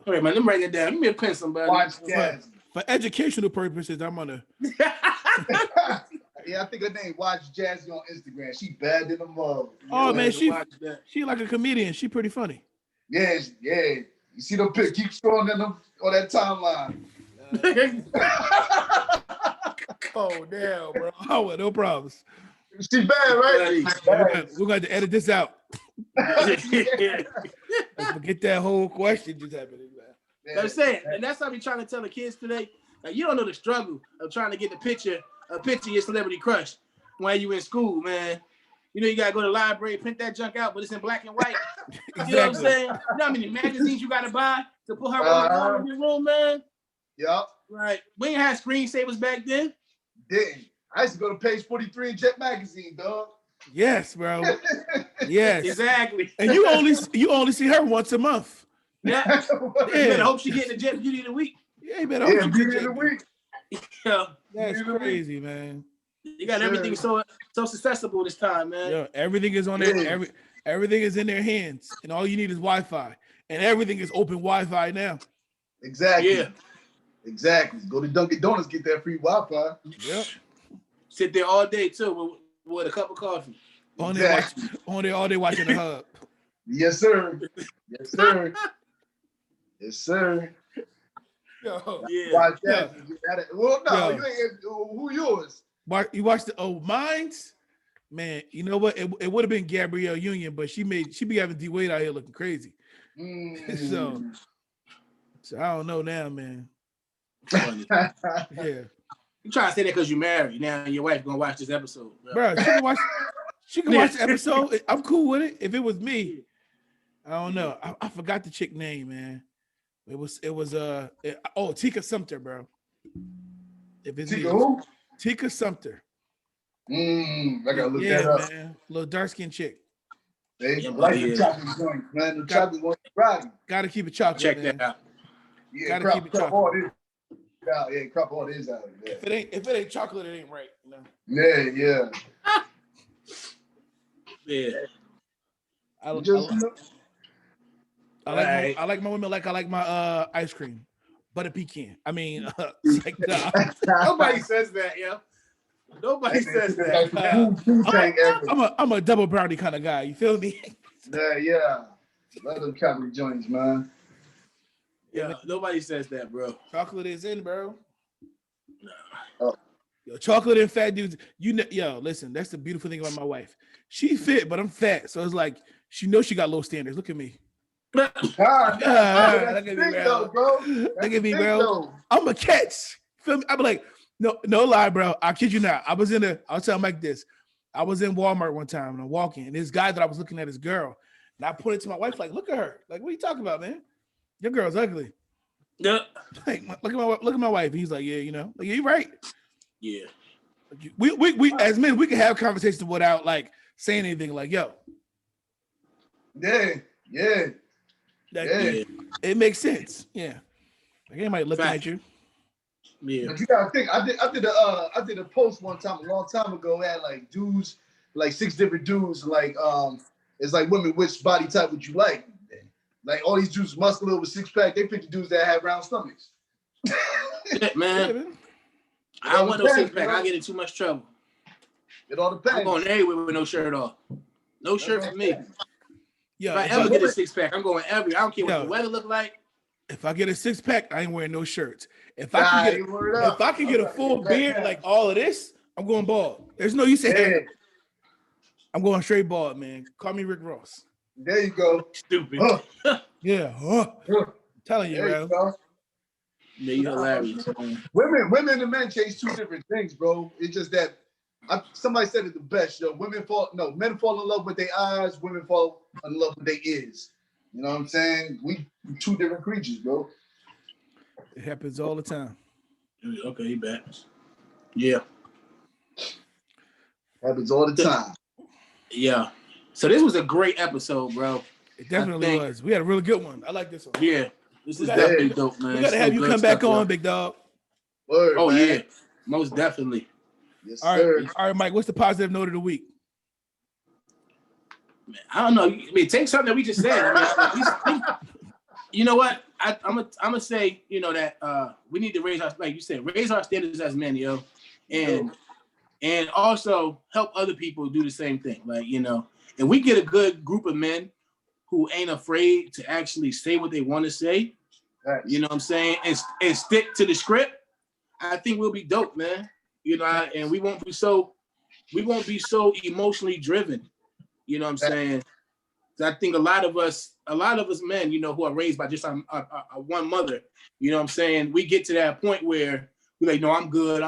right, man. Let me write that down. Give me a pen, somebody. Watch Jazzy. For educational purposes, I'm gonna. Yeah, I think her name Watch Jazzy on Instagram. She bad than a mug. Oh man, she like a comedian. She pretty funny. Yeah. You see them pics, keep scrolling them on that timeline. Oh damn, bro. Oh, no problems. She bad, right? We're going to edit this out. Forget that whole question just happening. Yeah. I'm saying, and that's how I be trying to tell the kids today. Like, you don't know the struggle of trying to get a picture of your celebrity crush while you in school, man. You gotta go to the library, print that junk out, but it's in black and white. Exactly. You know what I'm saying? You know how many magazines you gotta buy to put her on the wall in your room, man? Yep. Right. We ain't had screensavers back then. Didn't. I used to go to page 43 in Jet Magazine, dog. Yes, bro. Yes. Exactly. And you only see her once a month. Yeah. You better hope she getting the Jet Beauty of the Week. Yeah, you better hope she Beauty get of the Jet. Week. Yeah. That's crazy, man. You got everything so accessible this time, man. Yeah, everything is on their everything is in their hands, and all you need is Wi-Fi, and everything is open Wi-Fi now. Exactly. Yeah. Exactly. Go to Dunkin' Donuts, get that free Wi-Fi. Yep. Sit there all day too with a cup of coffee. On there all day watching the hub. Yes, sir. Yes, sir. Yes, sir. Yo, Yeah. Watch that. Well, no, Yo. you ain't. Who yours? You watched the mines? Man, you know what? It would have been Gabrielle Union, but she be having D-Wade out here looking crazy. So I don't know now, man. Yeah. You trying to say that because you married. Now your wife gonna watch this episode. Bro, she can watch the episode. I'm cool with it. If it was me, I don't know. I forgot the chick name, man. It was Tika Sumter, bro. If it's Tika who? Tika Sumter. I gotta look that up. Man. Little dark skinned chick. They like the chocolate joint, man. The chocolate one right. Gotta keep it chocolate. Check man. that out. Yeah, Gotta keep it chocolate. all this out. Yeah, crop all this out. Yeah. If it ain't chocolate, it ain't right. You know? Yeah. Yeah. I like my women like I like my ice cream, butter pecan. I mean, like, nah. Nobody says that, yo. Nobody says that. I'm a double brownie kind of guy. You feel me? Yeah. Love them chocolate joints, man. Yeah, nobody says that, bro. Chocolate is in, bro. Oh. Yo, chocolate and fat dudes. Yo, listen, that's the beautiful thing about my wife. She fit, but I'm fat, so it's like she knows she got low standards. Look at me. Look Look at me, bro. I'm a catch. Feel me? I'm like, no lie, bro. I kid you not. I'll tell Mike this. I was in Walmart one time and I'm walking, and this guy that I was looking at, his girl, and I pointed to my wife, like, look at her. Like, what are you talking about, man? Your girl's ugly. Yeah. Like, look at my wife. He's like, yeah, you know, like, yeah, you're right. Yeah. We as men, we can have conversations without like saying anything. Like, yo. Yeah. It makes sense. Yeah. Like, anybody looking at you. Yeah. But you gotta think. I did a post one time, a long time ago. It had like dudes, like 6 different dudes. Like it's like women, which body type would you like? Like all these dudes muscular with 6-pack. They pick the dudes that have round stomachs. Shit, man. I don't want no 6-pack. I get in too much trouble. It all depends. I'm going everywhere with no shirt off. No shirt for me. Yeah, if I ever get a 6-pack, I'm going everywhere. I don't care what the weather look like. If I get a 6-pack, I ain't wearing no shirts. If I can get a full beard like all of this, I'm going bald. There's no use in hair. I'm going straight bald, man. Call me Rick Ross. There you go. Stupid. Yeah. I'm telling you, bro. Yeah, you're hilarious. Women and men chase 2 different things, bro. It's just that somebody said it the best, yo. Men fall in love with their eyes, women fall in love with their ears. You know what I'm saying? We 2 different creatures, bro. It happens all the time. Okay, he back. Yeah. Happens all the time. Yeah. So this was a great episode, bro. It definitely was. We had a really good one. I like this one. Yeah. This is definitely dope, man. We gotta have you come back on, big dog. Word, man. Yeah. Most definitely. Yes, all sir. Right, Mike. What's the positive note of the week? Man, I don't know. I mean, take something that we just said. I mean, you know what? I'm gonna say, you know, that we need to raise our, like you said, raise our standards as men, yo, and also help other people do the same thing. Like, you know, and we get a good group of men who ain't afraid to actually say what they want to say. You know what I'm saying? And stick to the script. I think we'll be dope, man. You know, and we won't be so emotionally driven. You know what I'm saying? I think a lot of us men, you know, who are raised by just a one mother, you know what I'm saying? We get to that point where we're like, no, I'm good.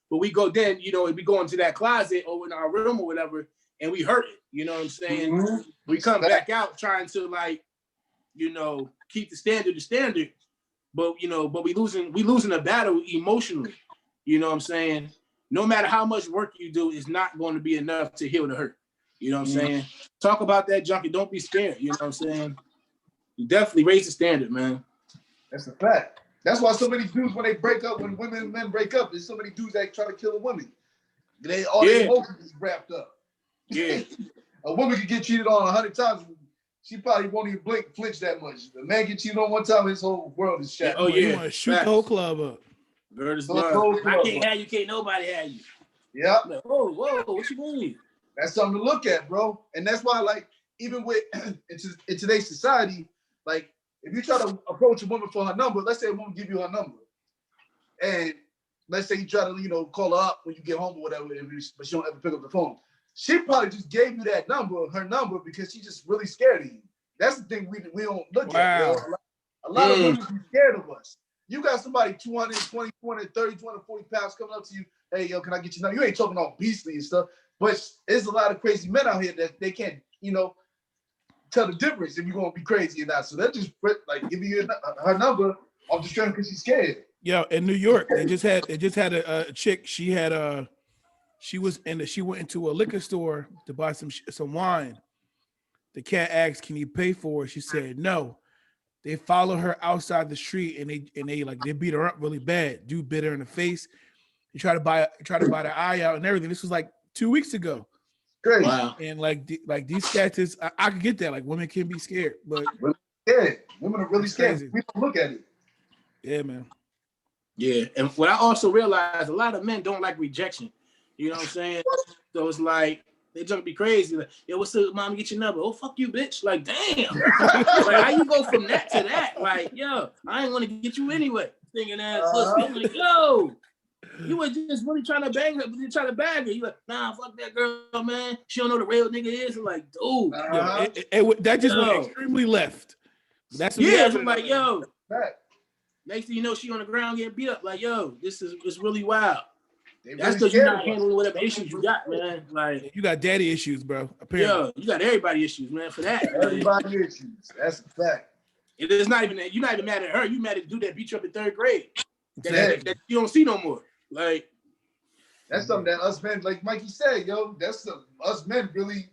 But we go then, you know, if we go into that closet or in our room or whatever, and we hurt it. You know what I'm saying? Mhm. We come back out trying to like, you know, keep the standard, but you know, but we losing the battle emotionally. You know what I'm saying? No matter how much work you do, it's not going to be enough to heal the hurt. You know what I'm saying? Talk about that junk and don't be scared. You know what I'm saying? You definitely raise the standard, man. That's a fact. That's why so many dudes, when they break up, when women and men break up, there's so many dudes that try to kill a woman. All their emotions is wrapped up. Yeah. A woman could get cheated on 100 times. She probably won't even flinch that much. The man get cheated on one time, his whole world is shattered. Oh yeah. You want to shoot the whole club up. Girl, this love. I can't have you, can't nobody have you. Yeah. Like, whoa, what you mean? That's something to look at, bro. And that's why, like, even with in today's society, like, if you try to approach a woman for her number, let's say a woman give you her number, and let's say you try to, you know, call her up when you get home or whatever, but she don't ever pick up the phone. She probably just gave you that number, her number, because she's just really scared of you. That's the thing we don't look at. Bro. A lot of women be scared of us. You got somebody 220, 230, 240 pounds coming up to you, hey, yo, can I get your number? You ain't talking all beastly and stuff, but there's a lot of crazy men out here that they can't, you know, tell the difference if you're going to be crazy or not. So they're just like giving you her number off the strength because she's scared. Yeah, in New York, they just had a chick. She went into a liquor store to buy some wine. The cat asked, "Can you pay for it?" She said no. They follow her outside the street and they beat her up really bad. Dude bit her in the face. They try to buy the eye out and everything. This was like 2 weeks ago. Great. Wow. And like these cats is, I could get that. Like women can be scared, but yeah, women are really scared. Crazy. We don't look at it. Yeah, man. Yeah, and what I also realized, a lot of men don't like rejection. You know what I'm saying? So it's like they just be crazy. Like, yo, what's up, mom? Get your number. Oh, fuck you, bitch. Like, damn. Like, how you go from that to that? Like, yo, I ain't want to get you anyway. Thinking that, I'm like, yo, you were just really trying to bang her, trying to bag her. You like, nah, fuck that girl, man. She don't know the real nigga is. I'm like, dude, That just went extremely left. That's I'm like, yo. Next thing you know, she on the ground getting beat up. Like, yo, it's really wild. That's because you're not handling whatever issues you got, man. Like, you got daddy issues, bro. Apparently. Yo, you got everybody issues, man. For that, everybody issues. That's a fact. It is not even that. You're not even mad at her. You mad at the dude that beat you up in 3rd grade. That you don't see no more. Like, that's something that us men, like Mikey said, yo, that's us men really.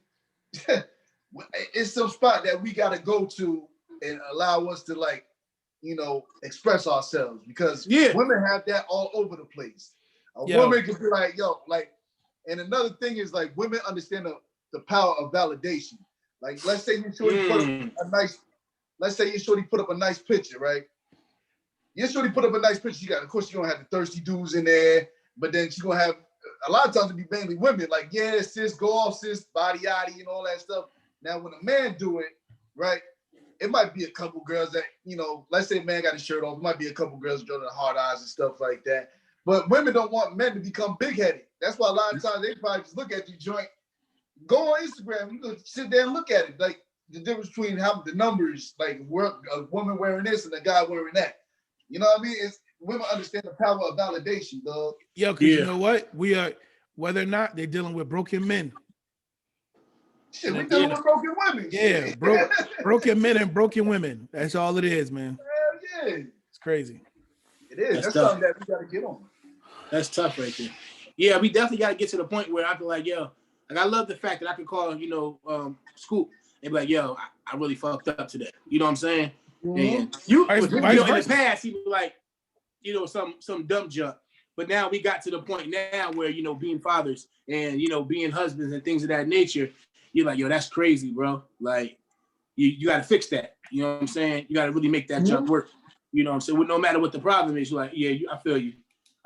It's some spot that we got to go to and allow us to, like, you know, express ourselves, because women have that all over the place. A woman can be like, yo, like, and another thing is, like, women understand the power of validation. Like, let's say you shorty put up a nice picture, right? Your shorty put up a nice picture. Of course, you're gonna have the thirsty dudes in there, but then she's gonna have a lot of times it be mainly women. Like, yeah, sis, go off, sis, body yaddy, and all that stuff. Now, when a man do it, right? It might be a couple girls that, you know, let's say a man got his shirt off. It might be a couple girls drawing the hard eyes and stuff like that. But women don't want men to become big-headed. That's why a lot of times they probably just look at your joint. Go on Instagram. You can sit there and look at it. Like, the difference between how the numbers, like a woman wearing this and a guy wearing that. You know what I mean? It's women understand the power of validation, dog. Yo, because you know what? We are, whether or not they're dealing with broken men. Shit, we dealing with broken women. Yeah, broken men and broken women. That's all it is, man. Hell yeah. It's crazy. It is. That's something that we got to get on. That's tough right there. Yeah, we definitely got to get to the point where I can, like, yo, like, I love the fact that I can call, you know, Scoop and be like, yo, I really fucked up today. You know what I'm saying? Mm-hmm. And you know, in the past, he was like, you know, some dumb junk. But now we got to the point now where, you know, being fathers and, you know, being husbands and things of that nature, you're like, yo, that's crazy, bro. Like, you got to fix that. You know what I'm saying? You got to really make that junk work. You know what I'm saying? Well, no matter what the problem is, you're like, yeah, I feel you.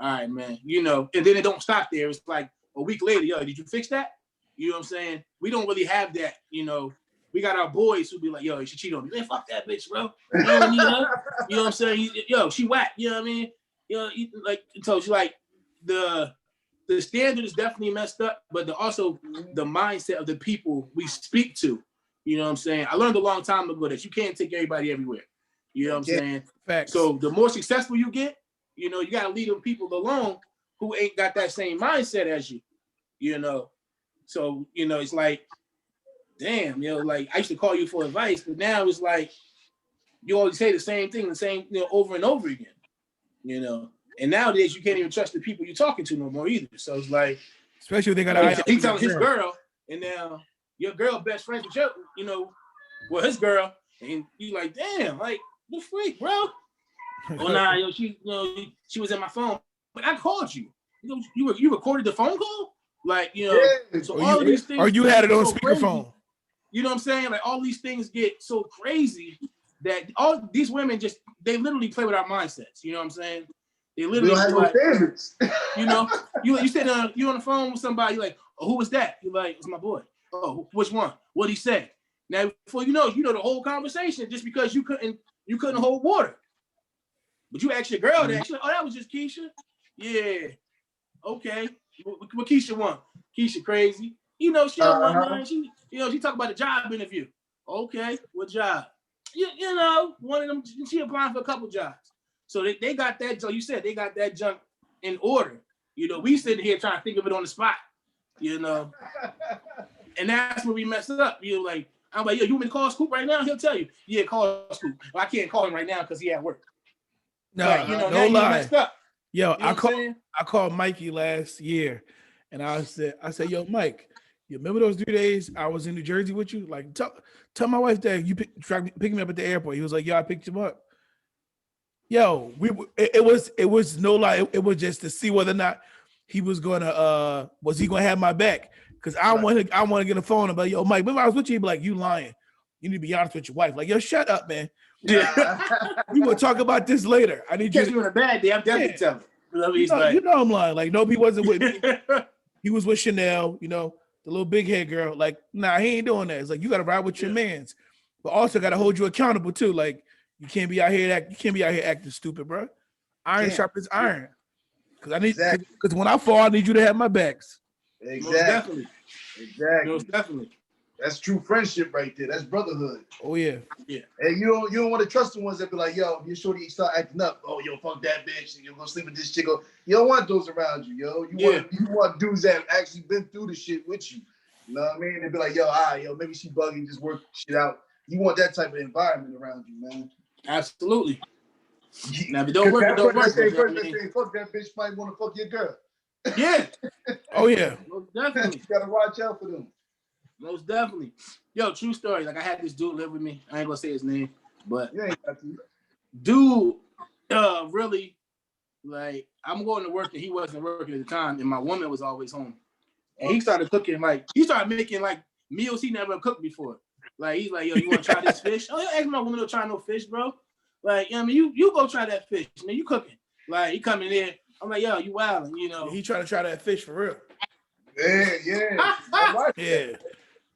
All right, man. You know, and then it don't stop there. It's like a week later, yo, did you fix that? You know what I'm saying? We don't really have that, you know. We got our boys who be like, yo, she cheat on me. Man, fuck that bitch, bro. You don't need her. You know what I'm saying? Yo, she whack. You know what I mean? You know, like, so she like, the standard is definitely messed up, but also the mindset of the people we speak to. You know what I'm saying? I learned a long time ago that you can't take everybody everywhere. You know what I'm saying? Facts. So the more successful you get, you know, you got to leave them people alone who ain't got that same mindset as you, you know. So, you know, it's like, damn, you know, like I used to call you for advice, but now it's like you always say the same thing, you know, over and over again, you know. And nowadays you can't even trust the people you're talking to no more either. So it's like, especially if they got an eye out. He telling his girl, and now your girl best friends with your, you know, well, his girl, and you like, damn, like, the freak, bro. Oh nah, yo, she was in my phone, but I called you. You know, you recorded the phone call, like, you know. So all of these things, or you had it on so speakerphone. Crazy. You know what I'm saying? Like all these things get so crazy that all these women they literally play with our mindsets. You know what I'm saying? They literally have no standards. You know, you said you on the phone with somebody, you're like, oh, who was that? You're like, it's my boy. Oh, which one? What'd he say? Now, before you know the whole conversation just because you couldn't hold water. But you asked your girl that, she's like, oh, that was just Keisha? Yeah. Okay. What Keisha want? Keisha crazy. You know, she don't want none. She talk about the job interview. Okay, what job? You know, one of them, she applying for a couple jobs. So they got that, so you said they got that junk in order. You know, we sitting here trying to think of it on the spot, you know. And that's where we messed up. You like, I'm like, yo, you want me to call Scoop right now? He'll tell you. Yeah, call Scoop. Well, I can't call him right now because he at work. No, but, you know, no lie. Messed up. Yo, you know I called Mikey last year, and I said, yo, Mike, you remember those 3 days I was in New Jersey with you? Like, tell my wife that you pick me up at the airport. He was like, yo, I picked him up. Yo, it was no lie. It was just to see whether or not he was gonna was he gonna have my back? Because I want to get a phone about, yo, Mike, remember I was with you, he'd be like, you lying. You need to be honest with your wife. Like, yo, shut up, man. Yeah. We will talk about this later. I need you on a bad day. I'm definitely telling. You know I'm lying. Like, no, he wasn't with me. He was with Chanel, you know, the little big head girl. Like, nah, he ain't doing that. It's like, you got to ride with your mans, but also got to hold you accountable too. Like, you can't be out here acting stupid, bro. Iron sharp as iron. Because when I fall, I need you to have my backs. Exactly. Most definitely. That's true friendship right there. That's brotherhood. Oh yeah. And you don't want to trust the ones that be like, yo, you shorty start acting up. Oh, yo, fuck that bitch. And you're gonna sleep with this chick. You don't want those around you, yo. You want dudes that have actually been through the shit with you. You know what I mean? They'd be like, yo, maybe she bugging, just work shit out. You want that type of environment around you, man. Absolutely. Now, if it don't work, it don't work. Fuck that bitch might want to fuck your girl. Yeah. Oh yeah. Most definitely. You gotta watch out for them. Most definitely. Yo, true story. Like I had this dude live with me. I ain't gonna say his name, but dude, really, like I'm going to work and he wasn't working at the time, and my woman was always home. And he started cooking he started making like meals he never cooked before. Like he's like, yo, you want to try this fish? Oh, ask my woman to try no fish, bro. Like, I mean, you go try that fish. Man, you cooking. Like he coming in. I'm like, yo, you wilding, you know. He trying to try that fish for real.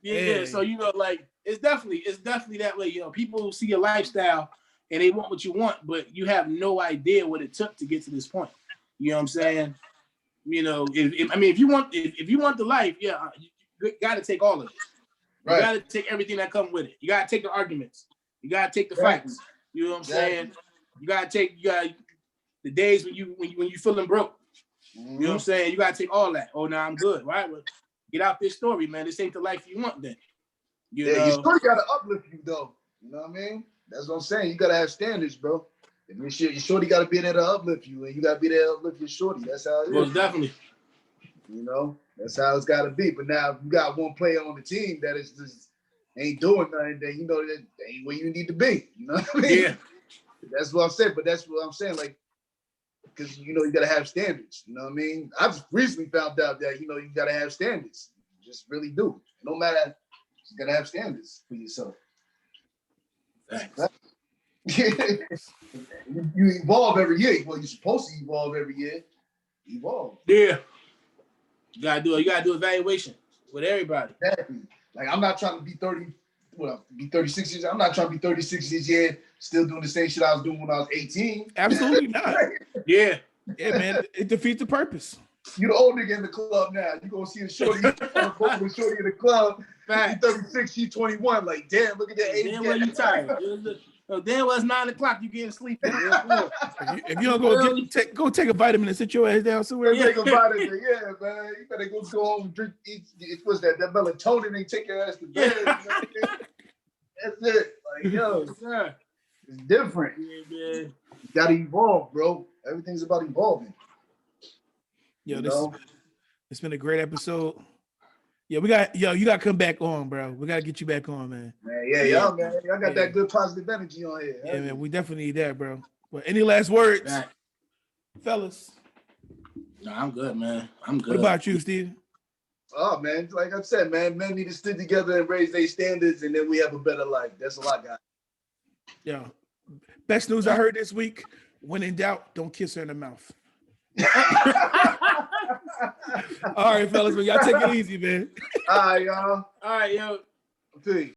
Yeah. So you know, like it's definitely that way. You know, people see your lifestyle and they want what you want, but you have no idea what it took to get to this point. You know what I'm saying? You know, if you want the life, you got to take all of it. You got to take everything that comes with it. You got to take the arguments. You got to take the fights. You know what I'm saying? You got the days when you feeling broke. You know what I'm saying? You got to take all that. Oh, now I'm good, right? Well, get out this story, man. This ain't the life you want then. You know? You still got to uplift you, though. You know what I mean? That's what I'm saying. You got to have standards, bro. If your shorty got to be there to uplift you, and you got to be there to uplift your shorty. That's how it is. Most definitely. You know? That's how it's got to be. But now, if you got one player on the team that is just ain't doing nothing, then you know that ain't where you need to be. You know what I mean? Yeah. That's what I'm saying. But that's what I'm saying. Like, because, you know, you got to have standards. You know what I mean? I just recently found out that, you know, you got to have standards. You just really do. No matter, you got to have standards for yourself. Thanks. You evolve every year. Well, you're supposed to evolve every year. Evolve. Yeah. You gotta do evaluation with everybody. Exactly. Like I'm not trying to be 36 years. I'm not trying to be 36 years yet, still doing the same shit I was doing when I was 18. Absolutely not. Yeah, man. It defeats the purpose. You the old nigga in the club now. You gonna see a shorty, a shorty in the club. He's 36, she's 21. Like, damn, look at that age. Damn, well, you tired. So then was 9 o'clock. You getting sleepy? If you don't go take a vitamin and sit your ass down somewhere. Take a vitamin, yeah, man. You better go home and drink. Eat what's that? That melatonin and take your ass to bed. You know what I mean? That's it. Like, yo, it's different. Yeah, man. You gotta evolve, bro. Everything's about evolving. Yo, it's been a great episode. Yeah, you gotta come back on, bro. We gotta get you back on, man. Y'all got that good positive energy on here. Yeah, man, we definitely need that, bro. But any last words, fellas? No, I'm good, man. I'm good. What about you, Steve? Oh man, like I said, man, men need to stick together and raise their standards, and then we have a better life. That's all I got. Yeah. Best news I heard this week: when in doubt, don't kiss her in the mouth. All right, fellas, man, y'all take it easy, man. All right, y'all. All right, yo. Peace.